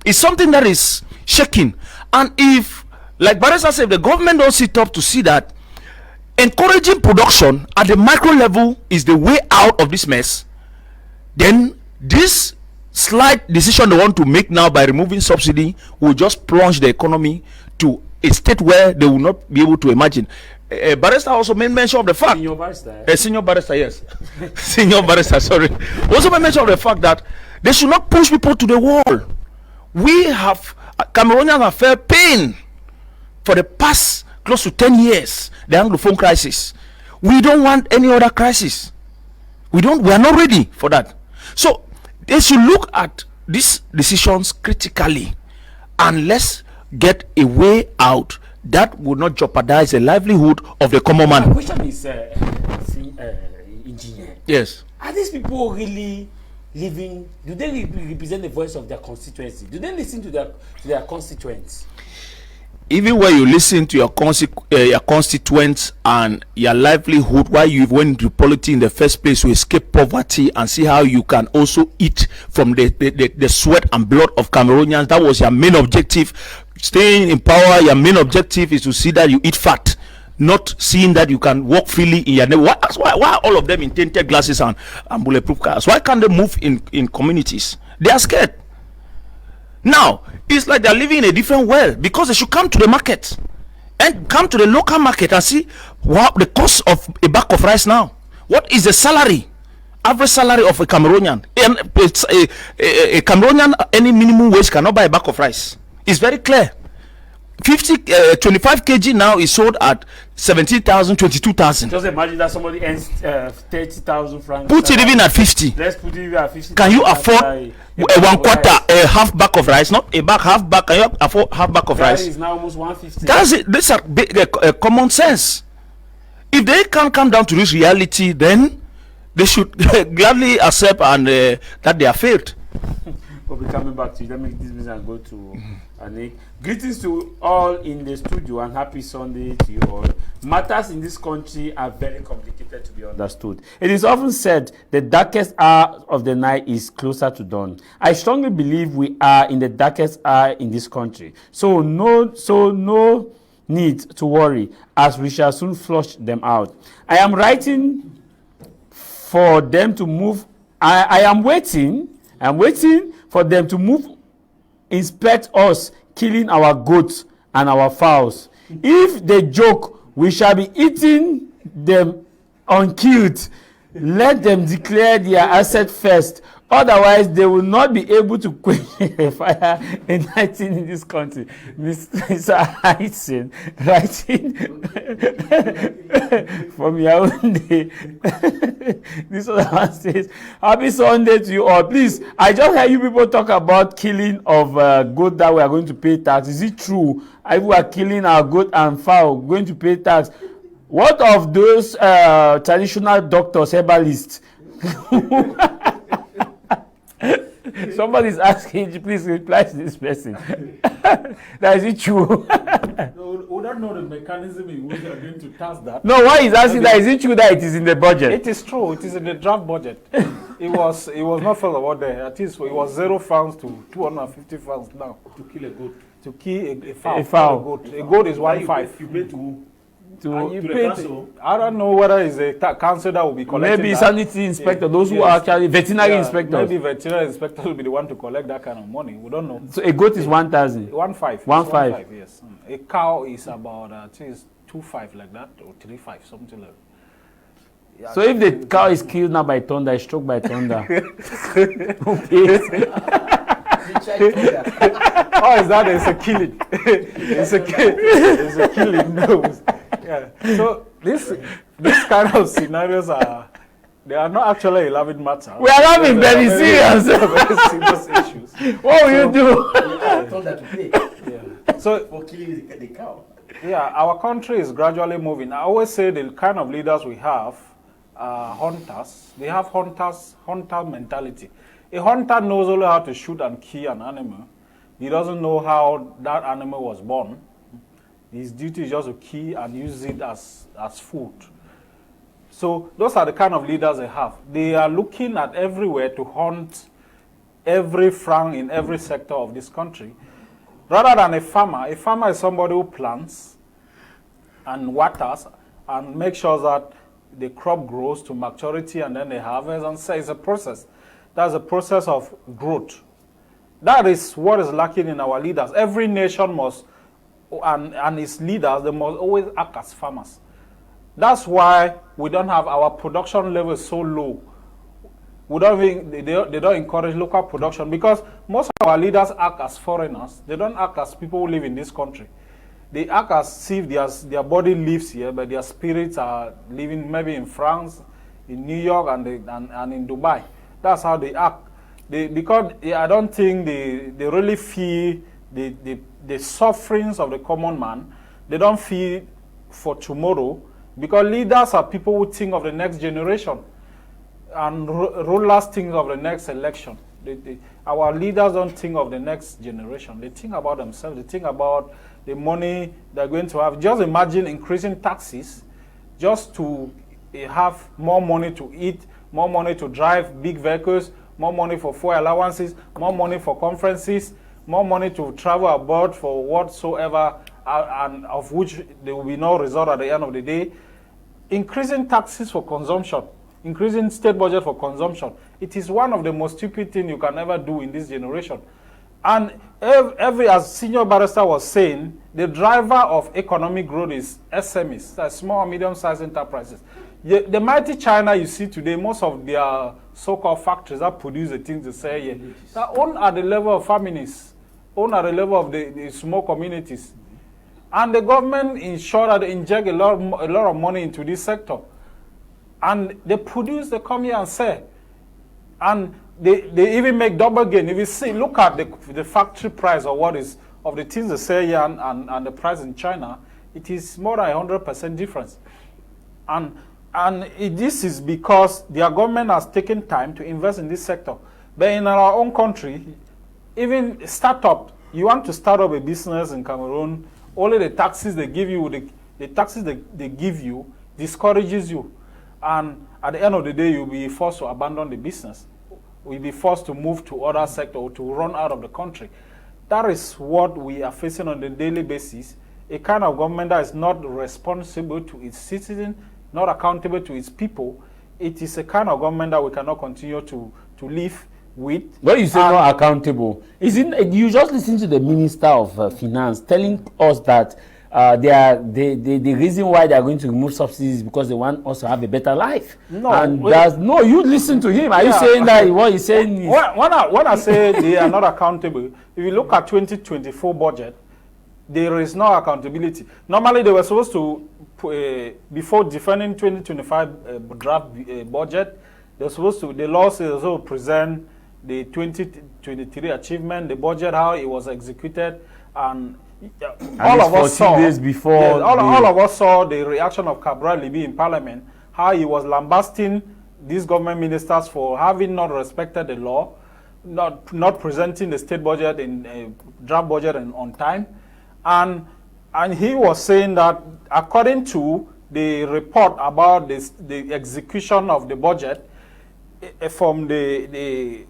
It's something that is shaking. And if, like Barrister said, the government don't sit up to see that encouraging production at the micro level is the way out of this mess, then this slight decision they want to make now by removing subsidy will just plunge the economy to a state where they will not be able to imagine. Barrister also made mention of the fact. Senior barrister. Senior barrister, yes. Senior barrister, sorry. Also made mention of the fact that they should not push people to the wall. We have, Cameroonians have felt pain for the past close to 10 years, the Anglophone crisis. We don't want any other crisis. We are not ready for that. So they should look at these decisions critically, and let's get a way out that would not jeopardize the livelihood of the common man. My question is, engineer. Yes. Are these people really living? Do they represent the voice of their constituency? Do they listen to their constituents? Even when you listen to your constituents and your livelihood, why you went into politics in the first place to escape poverty and see how you can also eat from the sweat and blood of Cameroonians, that was your main objective. Staying in power, your main objective is to see that you eat fat, not seeing that you can walk freely in your neighborhood. That's why all of them in tinted glasses and bulletproof cars. Why can't they move in communities? They are scared. Now it's like they're living in a different world, because they should come to the market and come to the local market and see what the cost of a bag of rice now. What is the salary, average salary of a Cameroonian? And it's a Cameroonian, any minimum wage cannot buy a bag of rice. It's very clear. 25 kg now is sold at 17,000, 22,000. Just imagine that somebody earns 30,000 francs. Put it even at 50. Let's put it even at 50. Can you afford a 1/4, a half bag of rice? Not a bag, half bag. Can you afford half bag of rice? That is now almost 150. That's it. These are common sense. If they can't come down to this reality, then they should gladly accept and that they are failed. We'll be coming back to you. Let me make this business and go to Anik. Greetings to all in the studio and happy Sunday to you all. Matters in this country are very complicated to be understood. It is often said the darkest hour of the night is closer to dawn. I strongly believe we are in the darkest hour in this country. So no need to worry, as we shall soon flush them out. I am writing for them to move. I'm waiting for them to move, inspect us killing our goats and our fowls. If they joke, we shall be eating them unkilled. Let them declare their asset first. Otherwise, they will not be able to quench a fire igniting in this country. Mr. Hudson, writing from your own day. This one says, happy Sunday to you all. Please, I just heard you people talk about killing of goat that we are going to pay tax. Is it true? If we are killing our goat and fowl, going to pay tax, what of those traditional doctors, herbalists? Somebody's asking, please reply to this person. That is it true? No, we don't know the mechanism in which they are going to tax that. No, why is asking that? Is it true that it is in the budget? It is true. It is in the draft budget. It was not for about there. At least it was 0 francs to 250 francs now to kill a goat. To kill a fowl. A fowl. A goat is 1.5. You pay to the the council. I don't know whether it's a council that will be collecting. Maybe that. sanitary inspector, those who are actually veterinary inspectors. Maybe veterinary inspectors will be the one to collect that kind of money. We don't know. So a goat is 1,000. 1.5. 1.5. Yes. A cow is about I think it's 2.5 like that, or 3.5, something like that. Yeah, So if the cow is killed now by thunder, is struck by thunder, who pays? oh, is that it's a killing? It's a killing. No. Yeah. So this kind of scenarios they are not actually a laughing matter. We are laughing very serious. Very serious issues. What will you do? Thunder to pay So for killing the cow. yeah, our country is gradually moving. I always say the kind of leaders we have are hunters. They have hunter mentality. A hunter knows only how to shoot and kill an animal. He doesn't know how that animal was born. His duty is just to kill and use it as food. So those are the kind of leaders they have. They are looking at everywhere to hunt every franc in every sector of this country. Rather than a farmer is somebody who plants and waters and make sure that the crop grows to maturity and then they harvest and sell. It's a process. That's a process of growth. That is what is lacking in our leaders. Every nation must, and its leaders, they must always act as farmers. That's why we don't have our production level so low. We don't even, they don't encourage local production because most of our leaders act as foreigners. They don't act as people who live in this country. They act as if their body lives here, but their spirits are living maybe in France, in New York, and in Dubai. That's how they act. Because I don't think they really feel the sufferings of the common man. They don't feel for tomorrow, because leaders are people who think of the next generation, and rulers think of the next election. Our leaders don't think of the next generation. They think about themselves. They think about the money they're going to have. Just imagine increasing taxes just to have more money to eat, more money to drive big vehicles, more money for fuel allowances, more money for conferences, more money to travel abroad for whatsoever, and of which there will be no result at the end of the day. Increasing taxes for consumption, increasing state budget for consumption. It is one of the most stupid things you can ever do in this generation. And as Senior Barrister was saying, the driver of economic growth is SMEs, small and medium-sized enterprises. The mighty China you see today, most of their so-called factories that produce the things they say here, they're owned at the level of families, owned at the level of the small communities. And the government ensure that they inject a lot of money into this sector. And they produce, they come here and sell. And they even make double gain. If you see, look at the factory price of what is of the things they sell here and the price in China, it is more than 100% difference. And this is because their government has taken time to invest in this sector. But in our own country, even startup, you want to start up a business in Cameroon, only the taxes they give you, the taxes they give you discourages you. And at the end of the day, you'll be forced to abandon the business. We'll be forced to move to other sector or to run out of the country. That is what we are facing on a daily basis. A kind of government that is not responsible to its citizens, not accountable to its people. It is a kind of government that we cannot continue to live with. When you say not accountable, you just listen to the Minister of Finance telling us that the reason why they are going to remove subsidies is because they want us to have a better life. No, you listen to him. Are you saying that what he's saying is... When I say they are not accountable, if you look at 2024 budget, there is no accountability. Normally, they were supposed to, before defending 2025 draft budget, they were supposed to, the law says also present the 2023 achievement, the budget, how it was executed, and all of us saw days before. Yes, all of us saw the reaction of Cabral Libi in Parliament, how he was lambasting these government ministers for having not respected the law, not presenting the state budget in draft budget on time, and he was saying that according to the report about the execution of the budget from the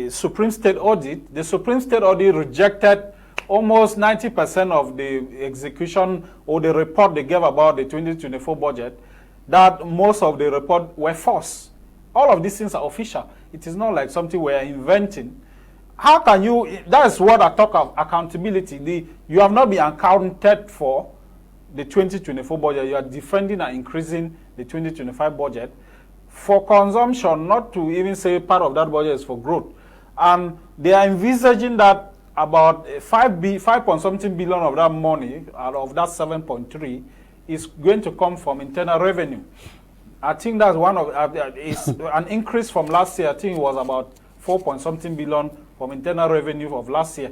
Supreme State Audit, the Supreme State Audit rejected almost 90% of the execution or the report they gave about the 2024 budget, that most of the report were false. All of these things are official. It is not like something we are inventing. How can you, that is what I talk of accountability. You have not been accounted for the 2024 budget. You are defending and increasing the 2025 budget for consumption, not to even say part of that budget is for growth. And they are envisaging that about 5.something billion of that money, out of that 7.3, is going to come from internal revenue. I think that's one of is an increase from last year. I think it was about 4.something billion from internal revenue of last year.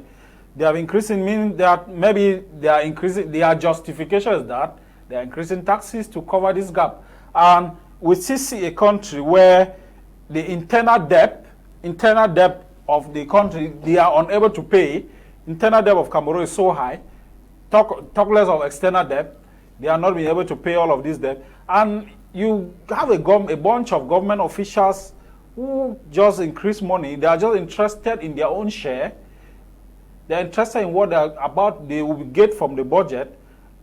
They are increasing, meaning that maybe they are increasing. Their justification is that they are increasing taxes to cover this gap. And we still see a country where the internal debt of the country, they are unable to pay. Internal debt of Cameroon is so high. Talk less of external debt. They are not being able to pay all of this debt. And you have a bunch of government officials who just increase money. They are just interested in their own share. They are interested in what they will get from the budget.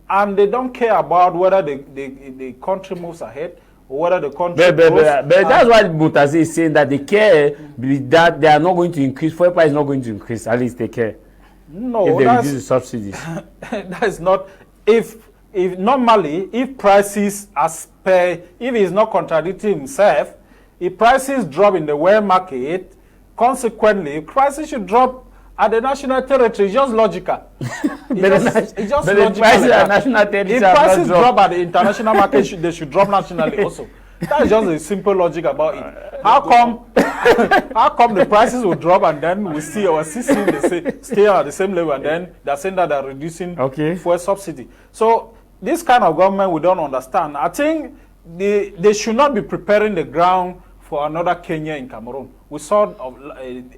and they don't care about whether the country moves ahead or whether the country but that's why Mutazi is saying that they care that they are not going to increase, fuel price is not going to increase, at least they care. No, if they reduce the subsidies. That is not, if normally, if prices as per, if he is not contradicting himself, if prices drop in the world market, consequently, prices should drop at the national territory. It's just logical. It's just logical. If prices drop at the international market, they should drop nationally also. That's just a simple logic about it. How come the prices will drop and then we see our CC stay at the same level, and then they're saying that they're reducing fuel subsidy? So this kind of government we don't understand. I think they should not be preparing the ground for another Kenya in Cameroon. We saw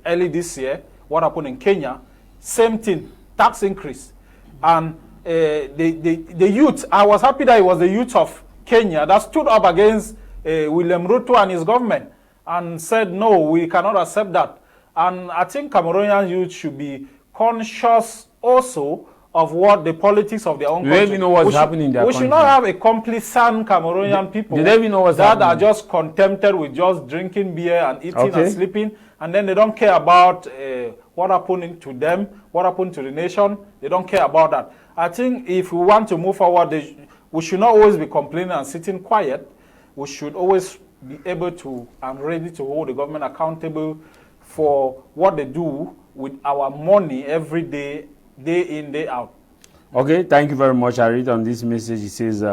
early this year what happened in Kenya. Same thing, tax increase. And the youth, I was happy that it was the youth of Kenya that stood up against William Ruto and his government and said, no, we cannot accept that. And I think Cameroonian youth should be conscious also of what the politics of their own country. Do they even know what's happening in their country? We should not have a complacent Cameroonian people do they even know what's happening? Are just contented with just drinking beer and eating and sleeping, and then they don't care about what happened to them, what happened to the nation. They don't care about that. I think if we want to move forward, we should not always be complaining and sitting quiet. We should always be able to and ready to hold the government accountable for what they do with our money every day, day in, day out. Okay, thank you very much. I read on this message. It says,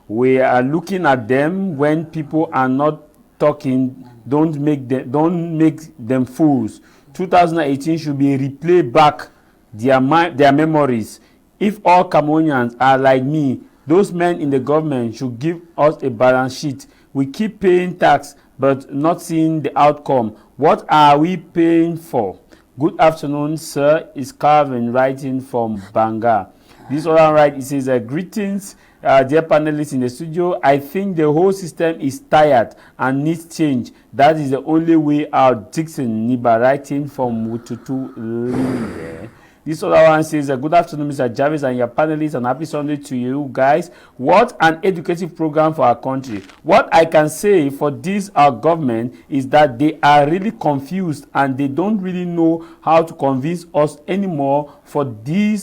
we are looking at them when people are not talking. Don't make them fools. 2018 should be replay back their memories. If all Cameroonians are like me, those men in the government should give us a balance sheet. We keep paying tax, but not seeing the outcome. What are we paying for? Good afternoon, sir. Is Calvin writing from Banga. This other right, it says, greetings, dear panelists in the studio. I think the whole system is tired and needs change. That is the only way out. Dixon Niba writing from Mututu Linde. This other one says, good afternoon, Mr. Javis and your panelists, and happy Sunday to you guys. What an educative program for our country. What I can say for this, our government, is that they are really confused and they don't really know how to convince us anymore. For there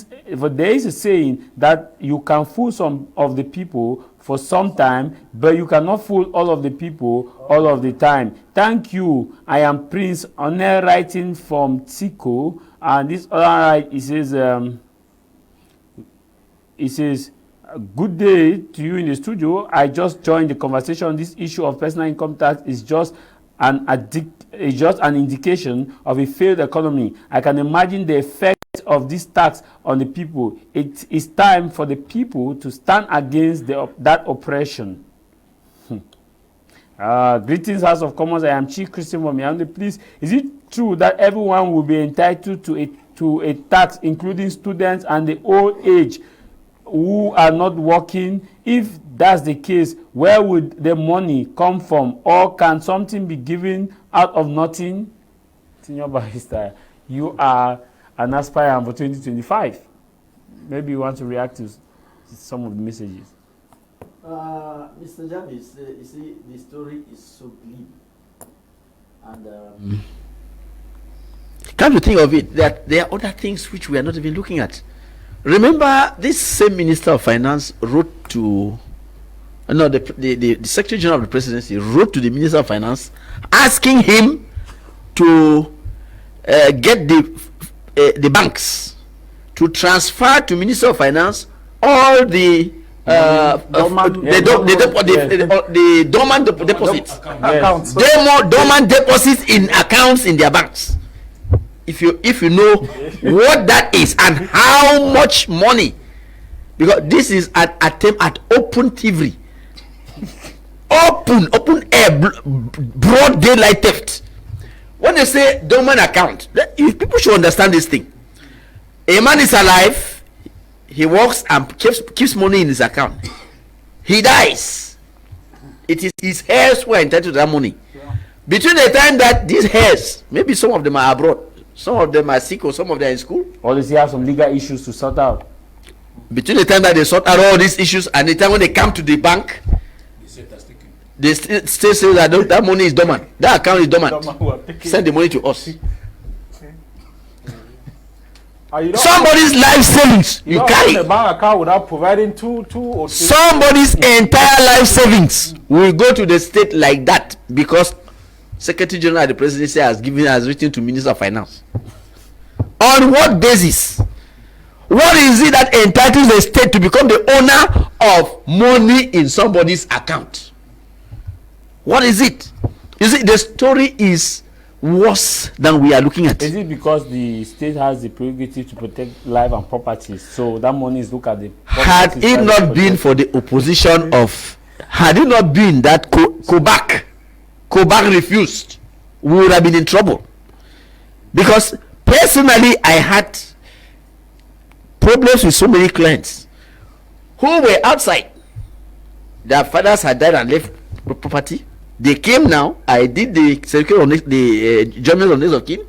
is a saying that you can fool some of the people for some time, but you cannot fool all of the people all of the time. Thank you. I am Prince Onel writing from Tiko. And this other right, it says, good day to you in the studio. I just joined the conversation. This issue of personal income tax is just an indication of a failed economy. I can imagine the effect of this tax on the people. It is time for the people to stand against that oppression. Greetings, House of Commons. I am Chief Christian Momiande. Please, is it true that everyone will be entitled to a tax, including students and the old age who are not working? If that's the case, where would the money come from? Or can something be given out of nothing? Senior Barrister, you are an aspirant for 2025. Maybe you want to react to some of the messages. Mr. Javis, you see, the story is so glib. And come to think of it, that there are other things which we are not even looking at. Remember, this same Minister of Finance wrote to, the Secretary General of the Presidency wrote to the Minister of Finance asking him to get the banks to transfer to Minister of Finance all the dormant deposits, dormant deposits in accounts in their banks. If you know what that is and how much money, because this is an attempt at open thievery, open air, broad daylight theft. When they say dormant account, people should understand this thing. A man is alive. He works and keeps money in his account. He dies. It is his heirs who are entitled to that money. Yeah. Between the time that these heirs, maybe some of them are abroad, some of them are sick, or some of them are in school, or they have some legal issues to sort out. Between the time that they sort out all these issues and the time when they come to the bank, they still say that that money is dormant. That account is dormant. Send the money to us. Somebody's life savings you carry. A bank account without providing two or three. Somebody's entire life savings will go to the state like that because Secretary General of the Presidency has written to Minister of Finance. On what basis? What is it that entitles the state to become the owner of money in somebody's account? What is it? You see, the story is worse than we are looking at. Is it because the state has the prerogative to protect life and property, so that money is looked at the had it not been for the opposition of, had it not been that Kobak refused, we would have been in trouble. Because personally I had problems with so many clients who were outside. Their fathers had died and left property. They came now. I did the certificate on the German on next of kin,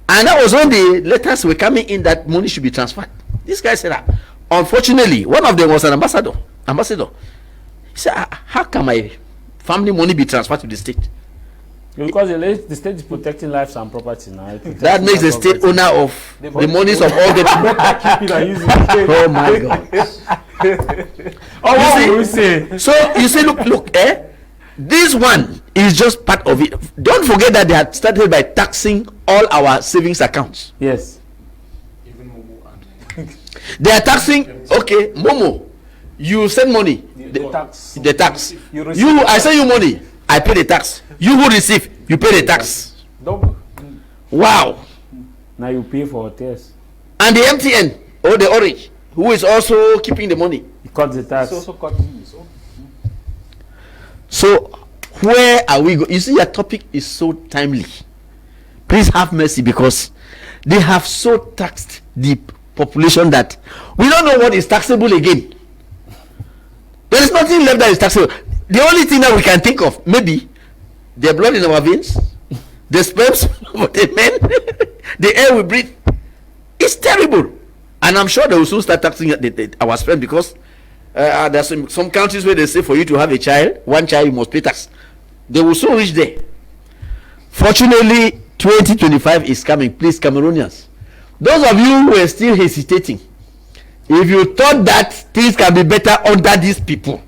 and that was when the letters were coming in that money should be transferred. This guy said that. Unfortunately, one of them was an ambassador. He said, "How can my family money be transferred to the state?" Because the state is protecting lives and property now. That makes the state owner of the monies of all the people. Oh my God! Oh, you see? So you see, look, this one is just part of it. Don't forget that they had started by taxing all our savings accounts. Yes. They are taxing. Okay, Momo, you send money. The tax. The tax. I send you money. I pay the tax. You who receive, you pay the tax. Double. Wow. Now you pay for hotels. And the MTN or the Orange, who is also keeping the money. He cuts the tax. It's also cutting this. So where are we going? You see, your topic is so timely. Please have mercy, because they have so taxed the population that we don't know what is taxable again. There is nothing left that is taxable. The only thing that we can think of, maybe the blood in our veins, the sperms of the men, the air we breathe. It's terrible. And I'm sure they will soon start taxing our sperm, because there's some countries where they say for you to have a child, one child, you must pay tax. They will soon reach there. Fortunately, 2025 is coming. Please, Cameroonians, those of you who are still hesitating, if you thought that things can be better under these people,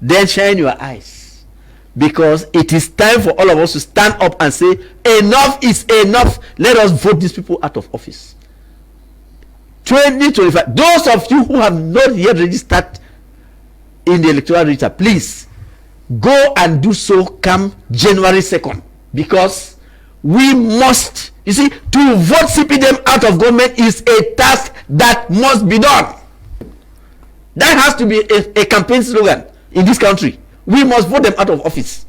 then shine your eyes, because it is time for all of us to stand up and say enough is enough. Let us vote these people out of office. 2025, those of you who have not yet registered in the electoral register, please go and do so come January 2nd, because we must, you see, to vote CPDM out of government is a task that must be done. That has to be a campaign slogan in this country. We must vote them out of office.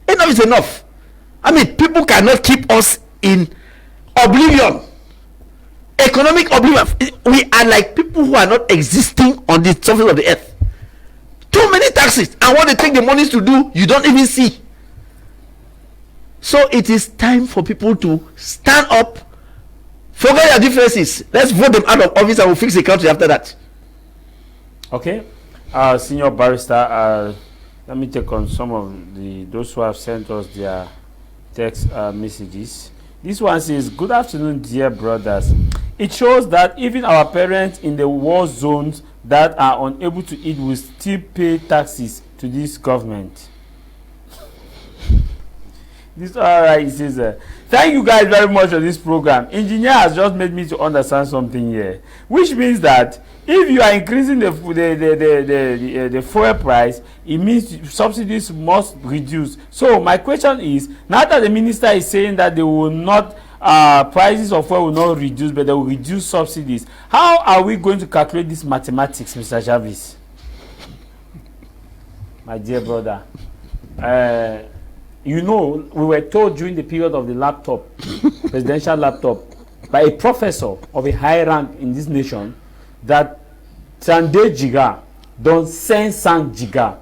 Enough is enough. I mean, people cannot keep us in oblivion, economic oblivion. We are like people who are not existing on the surface of the earth. Too many taxes, and what they take the monies to do, you don't even see. So it is time for people to stand up, forget their differences. Let's vote them out of office, and we'll fix the country after that. Okay, Senior Barrister, let me take on some of those who have sent us their text messages. This one says, "Good afternoon, dear brothers. It shows that even our parents in the war zones that are unable to eat will still pay taxes to this government." This alright, it says, "Thank you guys very much for this program. Engineer has just made me to understand something here, which means that if you are increasing the fuel price, it means subsidies must reduce. So my question is, now that the minister is saying that they will not prices of fuel will not reduce, but they will reduce subsidies, how are we going to calculate this mathematics, Mr. Javis?" My dear brother, you know, we were told during the period of the laptop, presidential laptop, by a professor of a high rank in this nation, that Sande Jiga don't send Sang Jiga.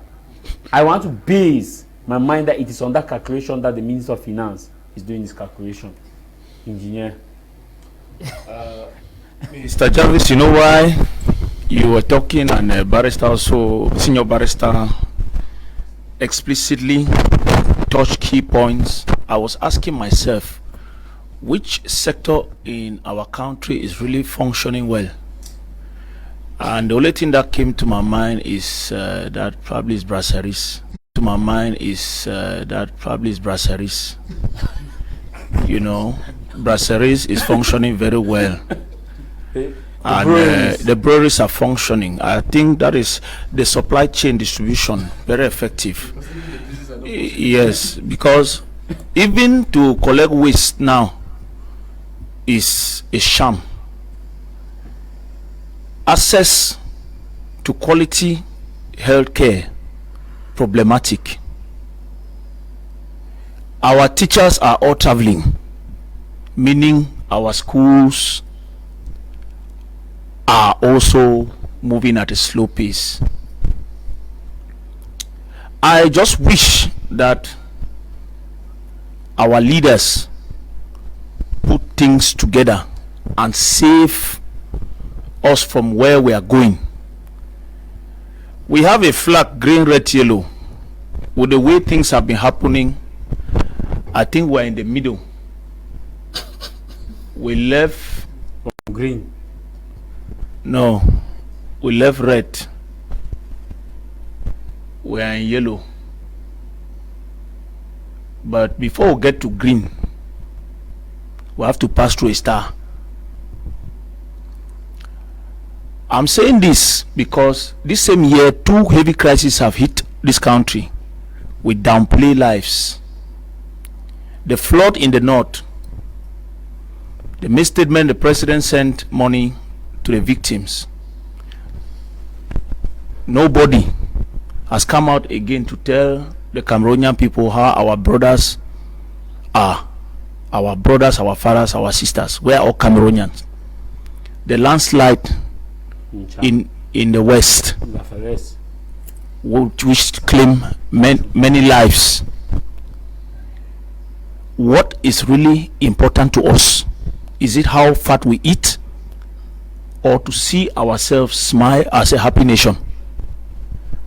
I want to base my mind that it is on that calculation that the Minister of Finance is doing this calculation. Engineer. Mr. Jarvis, you know why You were talking, and barrister also, senior barrister, explicitly touched key points. I was asking myself, which sector in our country is really functioning well? And the only thing that came to my mind is that probably is brasseries. To my mind is that probably is brasseries. You know, brasseries is functioning very well. And the breweries are functioning. I think that is the supply chain distribution very effective. Yes, because even to collect waste now is a sham. Access to quality healthcare problematic. Our teachers are all traveling, meaning our schools are also moving at a slow pace. I just wish that our leaders put things together and save us from where we are going. We have a flag, green, red, yellow. With the way things have been happening, I think we're in the middle. We left green. No, we left red. We are in yellow. But before we get to green, we have to pass through a star. I'm saying this because this same year, 2 heavy crises have hit this country. We downplay lives. The flood in the north, the misstatement the president sent money to the victims. Nobody has come out again to tell the Cameroonian people how our brothers are. Our brothers, our fathers, our sisters. We are all Cameroonians. The landslide in the west, which claim many lives. What is really important to us? Is it how fat we eat, or to see ourselves smile as a happy nation?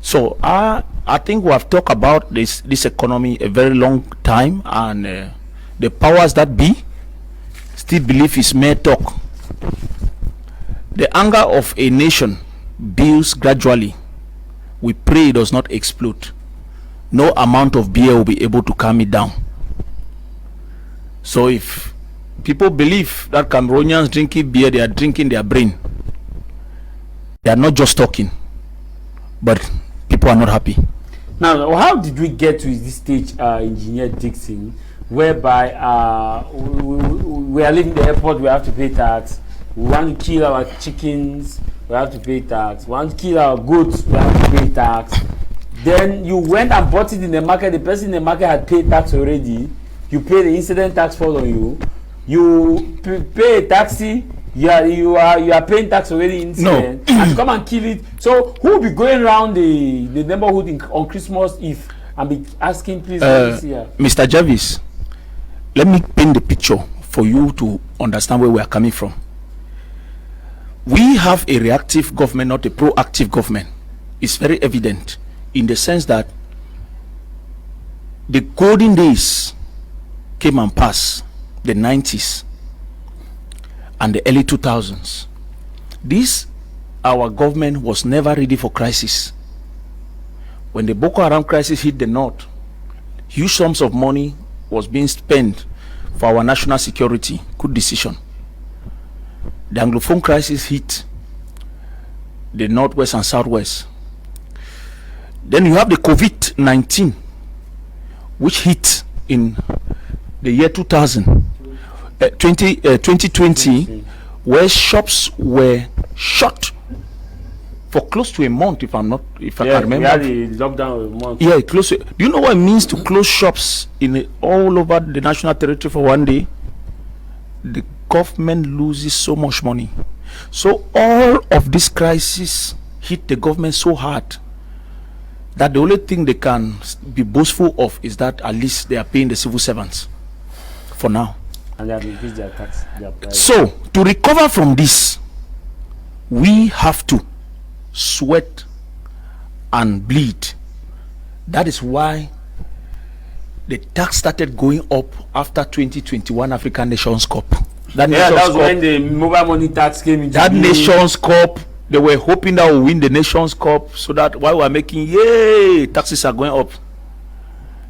So I think we have talked about this economy a very long time, and the powers that be still believe it's mere talk. The anger of a nation builds gradually. We pray it does not explode. No amount of beer will be able to calm it down. So if people believe that Cameroonians drinking beer, they are drinking their brain. They are not just talking, but people are not happy. Now, how did we get to this stage, Engineer Dixon, whereby we are leaving the airport, we have to pay tax. We want to kill our chickens, we have to pay tax. We want to kill our goats, we have to pay tax. Then you went and bought it in the market. The person in the market had paid tax already. You pay the incident tax fall on you. You pay a taxi. You are paying tax already incident. No. And come and kill it. So who will be going around the neighborhood on Christmas Eve and be asking, please, Mr. Javis, let me paint the picture for you to understand where we are coming from. We have a reactive government, not a proactive government. It's very evident in the sense that the golden days came and passed, the 90s and the early 2000s. This, our government was never ready for crisis. When the Boko Haram crisis hit the north, huge sums of money was being spent for our national security. Good decision. The Anglophone crisis hit the northwest and southwest. Then you have the COVID-19, which hit in the year 2020, where shops were shut for close to a month, if I can remember. We had the lockdown of a month. Yeah, close. Do you know what it means to close shops all over the national territory for one day? The government loses so much money. So all of this crisis hit the government so hard that the only thing they can be boastful of is that at least they are paying the civil servants for now. And they have increased their tax, their price. So to recover from this, we have to sweat, and bleed. That is why the tax started going up after 2021 African Nations Cup. Yeah, that was when the mobile money tax came into that being. Nations Cup. They were hoping that we'll win the Nations Cup, so that while we're making, yay, taxes are going up.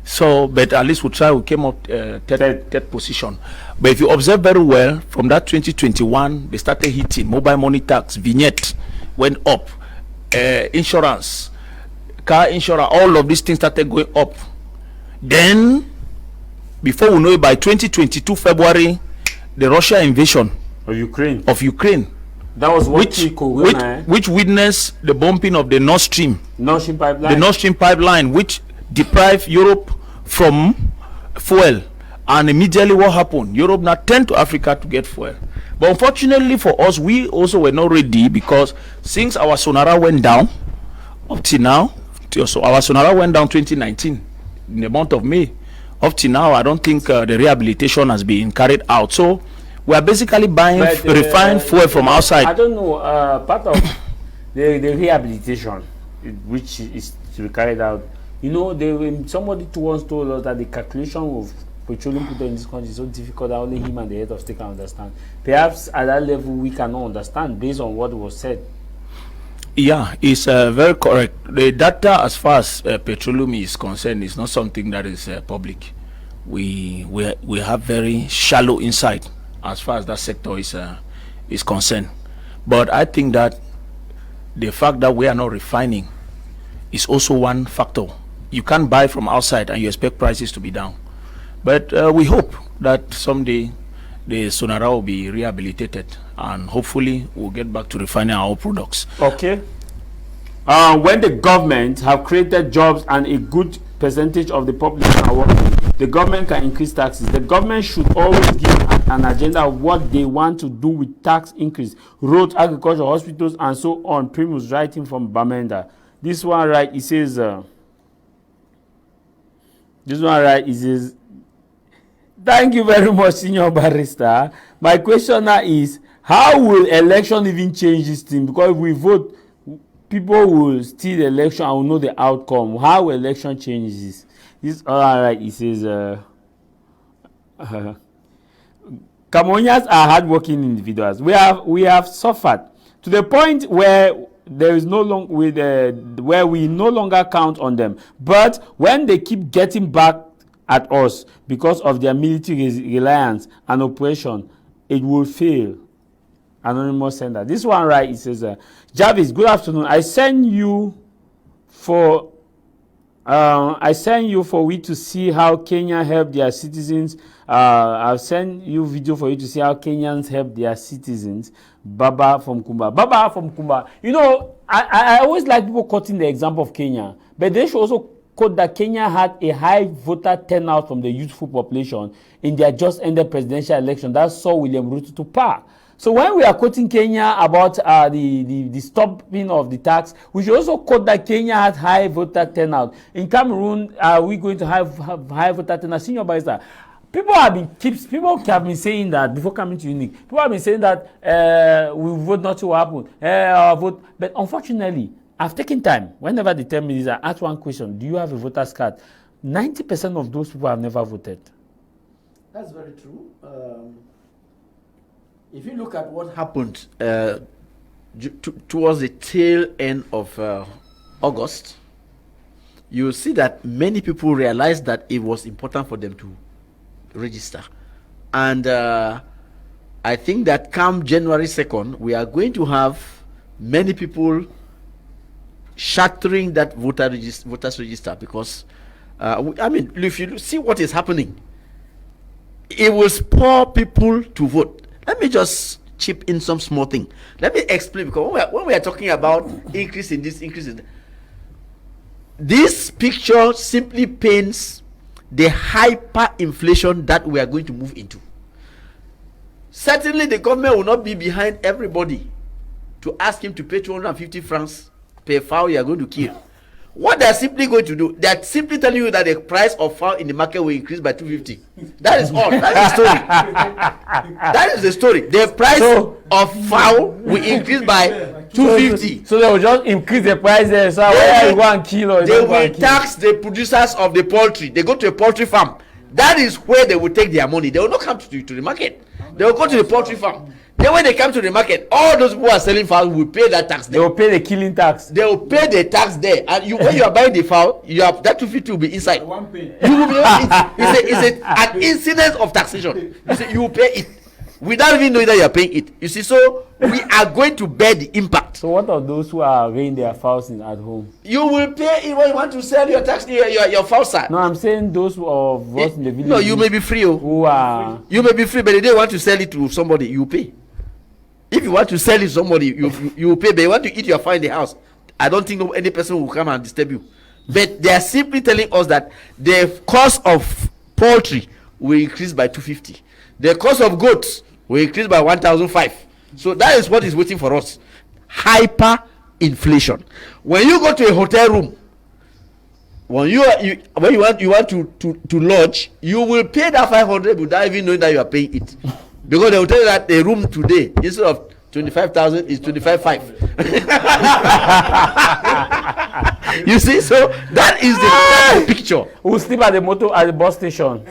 So, but at least we came up third position. But if you observe very well, from that 2021, they started hitting mobile money tax, vignette went up, insurance, car insurance, all of these things started going up. Then, before we know it, by 2022 February, the Russia invasion Of Ukraine. that was which witnessed the bumping of the Nord Stream pipeline, which deprived Europe from fuel. And immediately what happened? Europe now turned to Africa to get fuel. But unfortunately for us, we also were not ready, because since our Sonara went down up to now, so our Sonara went down 2019 in the month of May. Up to now, I don't think the rehabilitation has been carried out. So we are basically buying refined fuel from outside. I don't know, part of the rehabilitation, which is to be carried out, you know, somebody once told us that the calculation of petroleum put in this country is so difficult that only him and the head of state can understand. Perhaps at that level we cannot understand based on what was said. Yeah, it's very correct. The data as far as petroleum is concerned is not something that is public. We have very shallow insight as far as that sector is concerned. But I think that the fact that we are not refining is also one factor. You can't buy from outside and you expect prices to be down. But we hope that someday the Sonara will be rehabilitated, and hopefully we'll get back to refining our products. Okay. When the government have created jobs and a good percentage of the population are working, the government can increase taxes. The government should always give an agenda of what they want to do with tax increase. Roads, agriculture, hospitals, and so on. Primus writing from Bamenda. This one right, it says, thank you very much, Senior Barrister. My question now is, how will election even change this thing? Because if we vote, people will steal the election and will know the outcome. How will election change this? This all right, it says, Cameroonians are hardworking individuals. We have suffered to the point where there is no long where we no longer count on them. But when they keep getting back at us because of their military reliance and oppression, it will fail. Anonymous sender. This one right, it says, Javis, good afternoon. I send you for we to see how Kenya help their citizens. I've sent you video for you to see how Kenyans help their citizens. Baba from Kumba. You know, I always like people quoting the example of Kenya, but they should also quote that Kenya had a high voter turnout from the youthful population in their just ended presidential election that saw William Ruto to power. So when we are quoting Kenya about the stopping of the tax, we should also quote that Kenya has high voter turnout. In Cameroon, are we going to have high voter turnout? Senior Barrister, people have been saying that before coming to UNIC. People have been saying that we vote not to happen. Vote, but unfortunately, I've taken time. Whenever they tell me this, I ask one question: do you have a voter's card? 90% of those people have never voted. That's very true. If you look at what happened towards the tail end of August, you see that many people realized that it was important for them to register. And I think that come January 2nd, we are going to have many people shattering that voters register, because, I mean, if you see what is happening, it will spur people to vote. Let me just chip in some small thing. Let me explain, because when we are talking about increase in that, this picture simply paints the hyperinflation that we are going to move into. Certainly, the government will not be behind everybody to ask him to pay 250 francs per fowl you are going to kill. What they are simply going to do, they are simply telling you that the price of fowl in the market will increase by 250. That is all. That is the story. That is the story. The price of fowl will increase by 250. So they will just increase the price there. So where you go and kill or you They don't go will and kill. tax the producers of the poultry. They go to a poultry farm. That is where they will take their money. They will not come to the market. They will go to the poultry farm. Then when they come to the market, all those people who are selling fowl will pay that tax They there. will pay the killing tax. They will pay the tax there. And you, when you are buying the fowl, you have that 250 will be inside. One pay. You will be, it's an incidence of taxation. You see, you will pay it without even knowing that you are paying it. You see, so we are going to bear the impact. So what of those who are raising their fowls at home? You will pay it when you want to sell your tax your fowl side. No, I'm saying those of us in the village. No, you may be free. Oh. Who are You may be free, but if they want to sell it to somebody, you pay. If you want to sell it to somebody, you will pay. But you want to eat your fowl in the house, I don't think any person will come and disturb you. But they are simply telling us that the cost of poultry will increase by 250. The cost of goats will increase by 1,005. So that is what is waiting for us. Hyperinflation. When you go to a hotel room, when you want to lodge, you will pay that 500 without even knowing that you are paying it, because they will tell you that a room today instead of 25,000 is 25,500. You see, so that is the picture. who sleep at the bus station?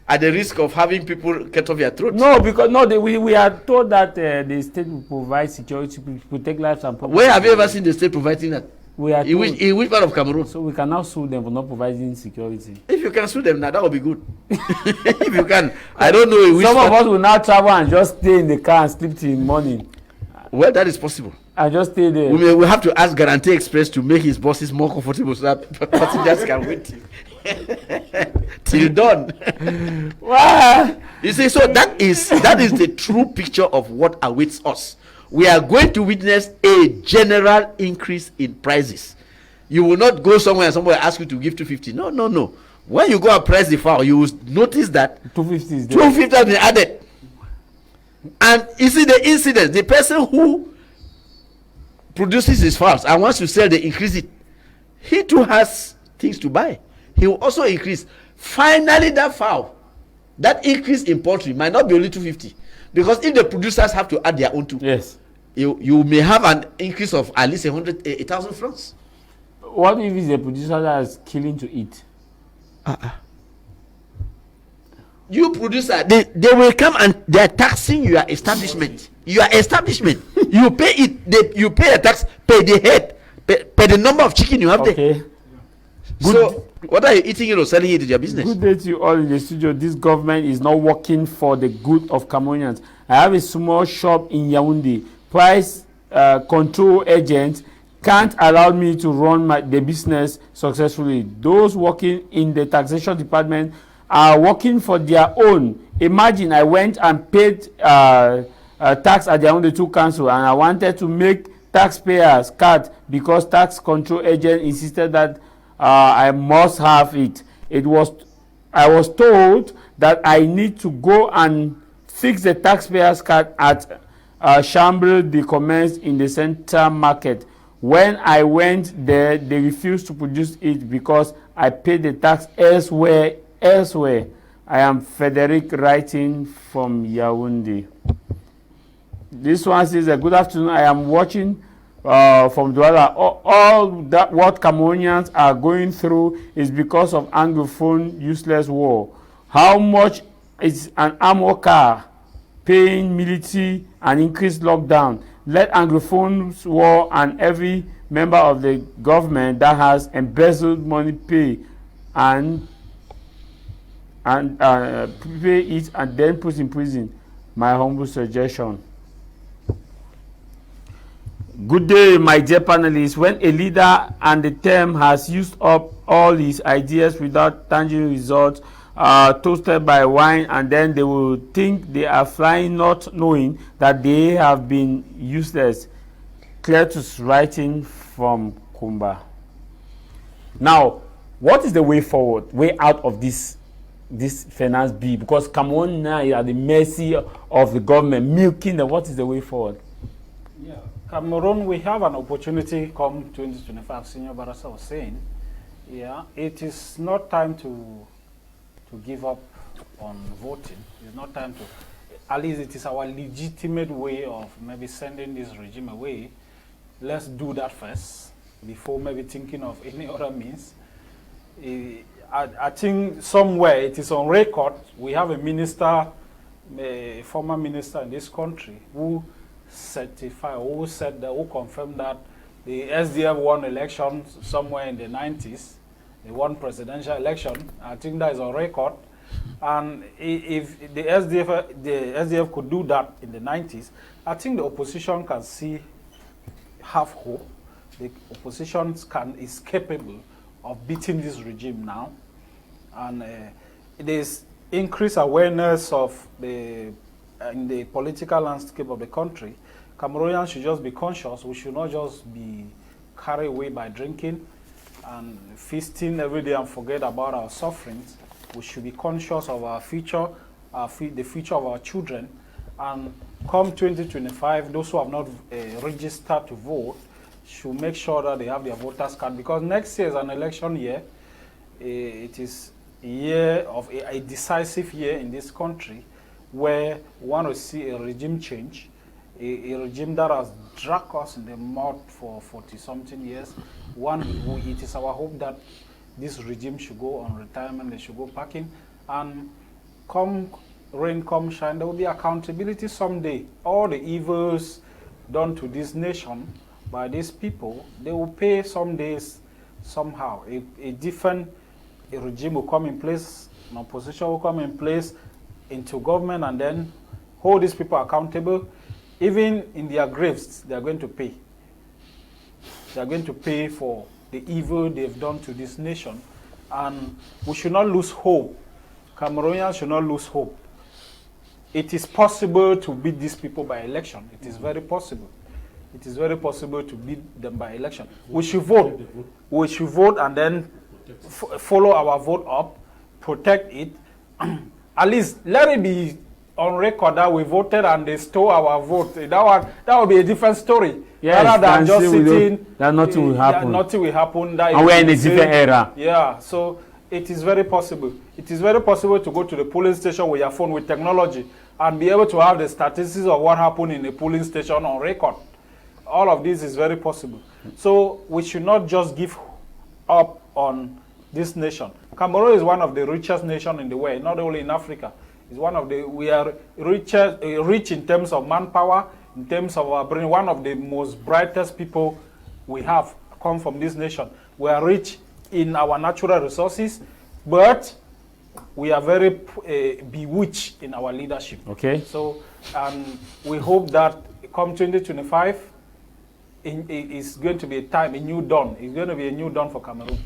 At the risk of having people cut off your throat. No, because we are told that the state will provide security to protect lives and property. Where have you ever seen the state providing that? We are told. In which part of Cameroon? So we can now sue them for not providing security. If you can sue them now, that would be good. If you can, I don't know in which Some of part. us will now travel and just stay in the car and sleep till morning. Well, that is possible. And just stay there. We have to ask Guarantee Express to make his buses more comfortable so that passengers can wait till dawn. Wow. You see, so that is the true picture of what awaits us. We are going to witness a general increase in prices. You will not go somewhere and somebody ask you to give 250. No. When you go and price the fowl, you will notice that 250 is there. 250 has been added. And you see the incident, the person who produces his fowls and wants to sell, they increase it. He too has things to buy. He will also increase. Finally, that fowl, that increase in poultry might not be only 250, because if the producers have to add their own too, Yes. you may have an increase of at least 1,000 francs. What if it's a producer that is killing to eat? You producer, they will come and they are taxing your establishment. Your establishment, you pay it. You pay the tax per the head, per the number of chicken you have there. Okay. So what are you eating it or selling it in your business? Good day to you all in the studio. This government is not working for the good of Cameroonians. I have a small shop in Yaoundé. Price control agents can't allow me to run the business successfully. Those working in the taxation department are working for their own. Imagine I went and paid tax at the Yaoundé 2 council, and I wanted to make taxpayers cut because tax control agent insisted that I must have it. I was told that I need to go and fix the taxpayers card at Chambre de Commerce in the Central Market. When I went there, they refused to produce it because I paid the tax elsewhere. I am Frederick, writing from Yaoundé. This one says, good afternoon. I am watching from Douala. All that what Cameroonians are going through is because of Anglophone useless war. How much is an armor car paying military and increased lockdown? Let Anglophones war and every member of the government that has embezzled money pay and pay it and then put in prison. My humble suggestion. Good day, my dear panelists. When a leader and the term has used up all his ideas without tangible results, toasted by wine, and then they will think they are flying, not knowing that they have been useless. Cletus, writing from Kumba. Now, what is the way forward, way out of this finance bill? Because Cameroon now is at the mercy of the government milking them. What is the way forward? Yeah, Cameroon, we have an opportunity come 2025. Senior Barasa was saying, yeah, it is not time to give up on voting. It's not time to. at least it is our legitimate way of maybe sending this regime away. Let's do that first before maybe thinking of any other means. I think somewhere it is on record. We have a minister, a former minister in this country, who certified, who said that, who confirmed that the SDF won elections somewhere in the 90s. They won presidential election. I think that is on record. And if the SDF could do that in the 90s, I think the opposition can have hope. The opposition is capable of beating this regime now. And there's increased awareness of in the political landscape of the country. Cameroonians should just be conscious. We should not just be carried away by drinking and feasting every day and forget about our sufferings. We should be conscious of our future, the future of our children. And come 2025, those who have not registered to vote should make sure that they have their voters card, because next year is an election year. It is a year of a decisive year in this country, where we want to see a regime change, a regime that has dragged us in the mud for 40-something years. It is our hope that this regime should go on retirement, they should go packing, and come rain, come shine, there will be accountability someday. All the evils done to this nation by these people, they will pay some days somehow. A different regime will come in place, an opposition will come in place into government, and then hold these people accountable. Even in their graves, they are going to pay. They are going to pay for the evil they've done to this nation. And we should not lose hope. Cameroonians should not lose hope. It is possible to beat these people by election. It is very possible. It is very possible to beat them by election. We should vote. We should vote and then follow our vote up, protect it. At least let it be on record that we voted and they stole our vote. That would be a different story. Yes, rather than just sitting, that nothing will happen. Nothing will happen. That And we're in a different era. Yeah, so it is very possible. It is very possible to go to the polling station with your phone with technology and be able to have the statistics of what happened in a polling station on record. All of this is very possible. So we should not just give up on this nation. Cameroon is one of the richest nations in the world, not only in Africa. It's one of the, we are rich in terms of manpower, in terms of our brain. One of the most brightest people we have come from this nation. We are rich in our natural resources, but we are very bewitched in our leadership. Okay. So we hope that come 2025, it's going to be a new dawn. It's going to be a new dawn for Cameroon.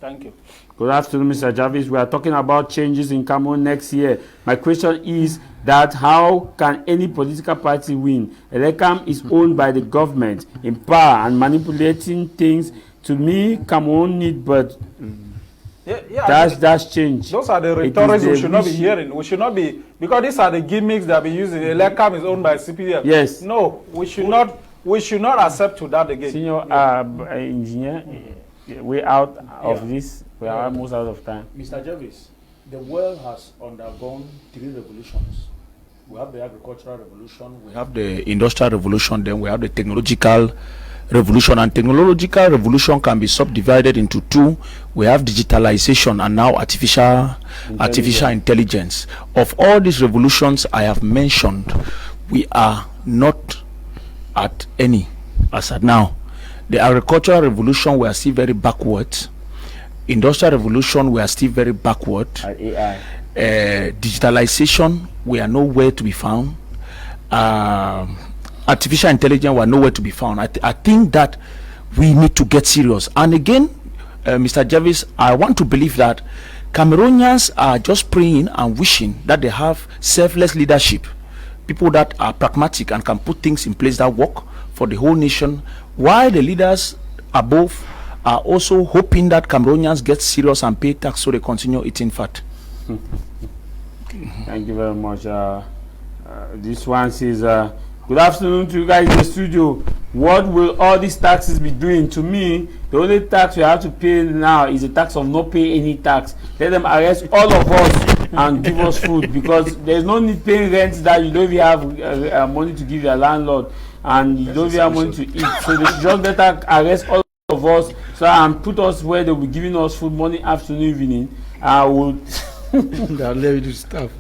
Thank you. Good afternoon, Mr. Javis. We are talking about changes in Cameroon next year. My question is that how can any political party win? Elecam is owned by the government in power and manipulating things. To me, Cameroon need but that's change. Those are the rhetorics we should not be hearing. We should not be, because these are the gimmicks that be using. Elecam is owned by CPF. Yes. No, we should not accept to that again. Senior engineer, we're out of this. We are almost out of time. Mr. Javis, the world has undergone 3 revolutions. We have the agricultural revolution, we have The industrial revolution, then we have the technological revolution, and technological revolution can be subdivided into 2. We have digitalization and now artificial intelligence. Of all these revolutions I have mentioned, we are not at any as at now. The agricultural revolution, we are still very backward. Industrial revolution, we are still very backward. AI. Digitalization, we are nowhere to be found. Artificial intelligence, we are nowhere to be found. I think that we need to get serious. And again, Mr. Javis, I want to believe that Cameroonians are just praying and wishing that they have selfless leadership, people that are pragmatic and can put things in place that work for the whole nation, while the leaders above are also hoping that Cameroonians get serious and pay tax so they continue eating fat. Thank you very much. This one says, good afternoon to you guys in the studio. What will all these taxes be doing? To me, the only tax we have to pay now is the tax of not paying any tax. Let them arrest all of us and give us food, because there's no need paying rent that you don't even have money to give your landlord, and you don't even have money to eat. So they should just better arrest all of us and put us where they'll be giving us food morning, afternoon, evening. I would They'll let you do stuff.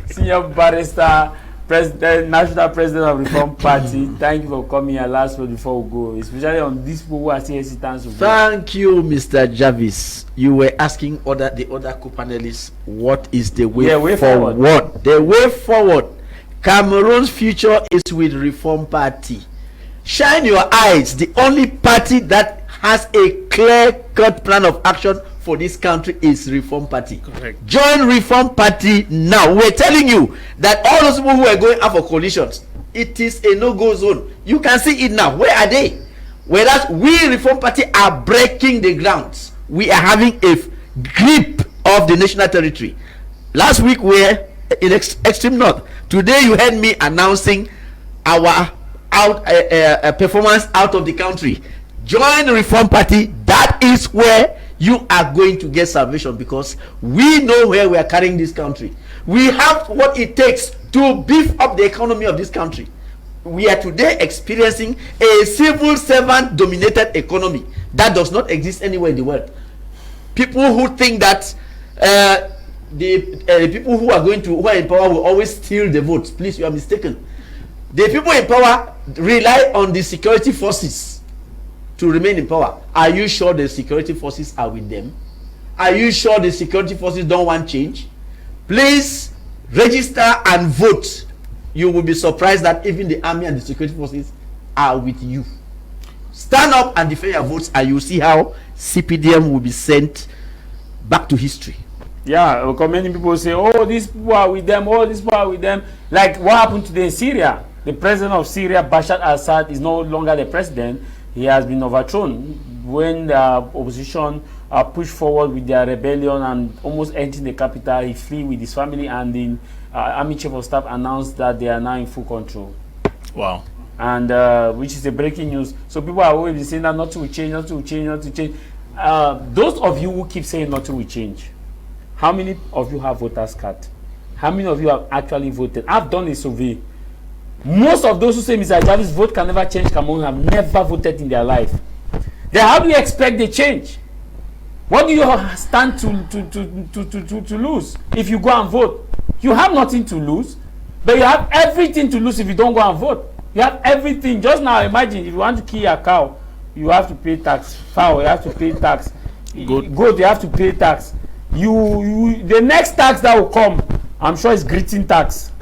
Senior Barrister, President, National President of Reform Party, thank you for coming here last word before we go, especially on these people who are still hesitant to vote. Thank you, Mr. Javis. You were asking the other co-panelists, what is the way forward? The way forward. Cameroon's future is with Reform Party. Shine your eyes. The only party that has a clear-cut plan of action for this country is Reform Party. Correct. Join Reform Party now. We're telling you that all those people who are going out for coalitions, it is a no-go zone. You can see it now. Where are they? Whereas we Reform Party are breaking the grounds. We are having a grip of the national territory. Last week we were in extreme north. Today you heard me announcing our performance out of the country. Join the Reform Party. That is where you are going to get salvation, because we know where we are carrying this country. We have what it takes to beef up the economy of this country. We are today experiencing a civil servant dominated economy that does not exist anywhere in the world. People who think that the people who are in power will always steal the votes, please, you are mistaken. The people in power rely on the security forces to remain in power. Are you sure the security forces are with them? Are you sure the security forces don't want change? Please register and vote. You will be surprised that even the army and the security forces are with you. Stand up and defend your votes, and you'll see how CPDM will be sent back to history. Yeah, because many people say, oh, these people are with them, oh, these people are with them. Like what happened today in Syria? The president of Syria, Bashar al-Assad, is no longer the president. He has been overthrown when the opposition pushed forward with their rebellion and almost entering the capital. He fled with his family, and the army chief of staff announced that they are now in full control. Wow. And which is a breaking news. So people are always saying that nothing will change, nothing will change, nothing will change. Those of you who keep saying nothing will change, how many of you have voters card? How many of you have actually voted? I've done a survey. Most of those who say Mr. Javis vote can never change Cameroon have never voted in their life. Then how do you expect the change? What do you stand to lose if you go and vote? You have nothing to lose, but you have everything to lose if you don't go and vote. You have everything. Just now imagine if you want to kill a cow, you have to pay tax. Fowl, you have to pay tax. Goat, you have to pay tax. The next tax that will come, I'm sure, is greeting tax.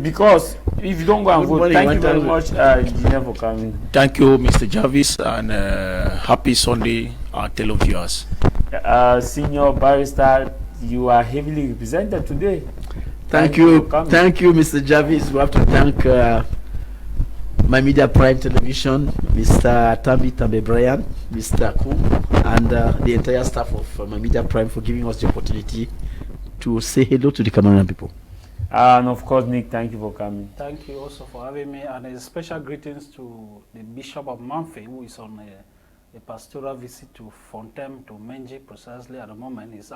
Because if you don't go and vote, thank you very much, Engineer, for coming. Thank you, Mr. Javis, and happy Sunday, our televiewers. Senior Barrister, you are heavily represented today. Thank you, Mr. Javis. We have to thank My Media Prime Television, Mr. Tambe Brian, Mr. Kum, and the entire staff of My Media Prime for giving us the opportunity to say hello to the Cameroonian people. And of course, Nick, thank you for coming. Thank you also for having me, and a special greetings to the Bishop of Manfe, who is on a pastoral visit to Fontaine, to Menji precisely at the moment. He's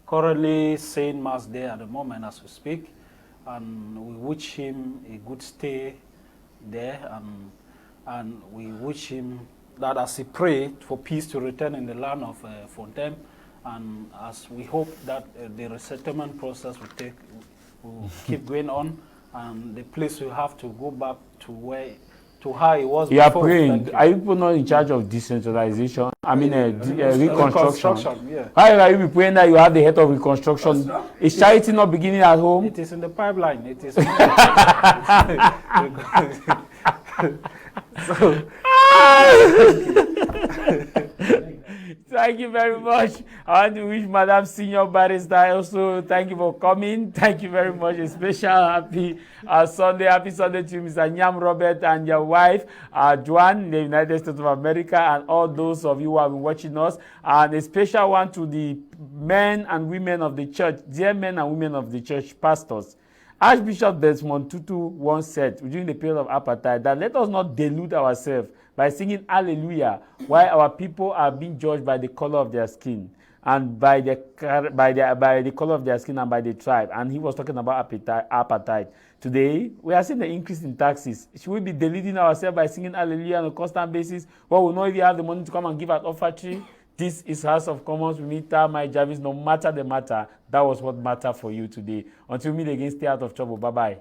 currently saying Mass there at the moment as we speak, and we wish him a good stay there, and we wish him that as he prays for peace to return in the land of Fontaine, and as we hope that the resettlement process will keep going on, and the place will have to go back to how it was you before. Are praying. Are you people not in charge of decentralization? I mean, reconstruction. Yeah. How are you praying that you have the head of reconstruction? Is charity not beginning at home? It is in the pipeline. It is. Thank you very much. I want to wish Madam Senior Barrister also thank you for coming. Thank you very much. A special happy Sunday. Happy Sunday to Mr. Nyam Robert and your wife, Joanne, in the United States of America, and all those of you who have been watching us. And a special one to the men and women of the church, dear men and women of the church, pastors. Archbishop Desmond Tutu once said during the period of apartheid that let us not delude ourselves by singing hallelujah while our people are being judged by the color of their skin. and by the color of their skin and by the tribe. And he was talking about apartheid. Today, we are seeing the increase in taxes. Should we be deluding ourselves by singing hallelujah on a constant basis? Well, we know if you have the money to come and give at offertory. This is House of Commons with me, Tah Javis Mai. No matter the matter, that was what mattered for you today. Until we meet again, stay out of trouble. Bye-bye.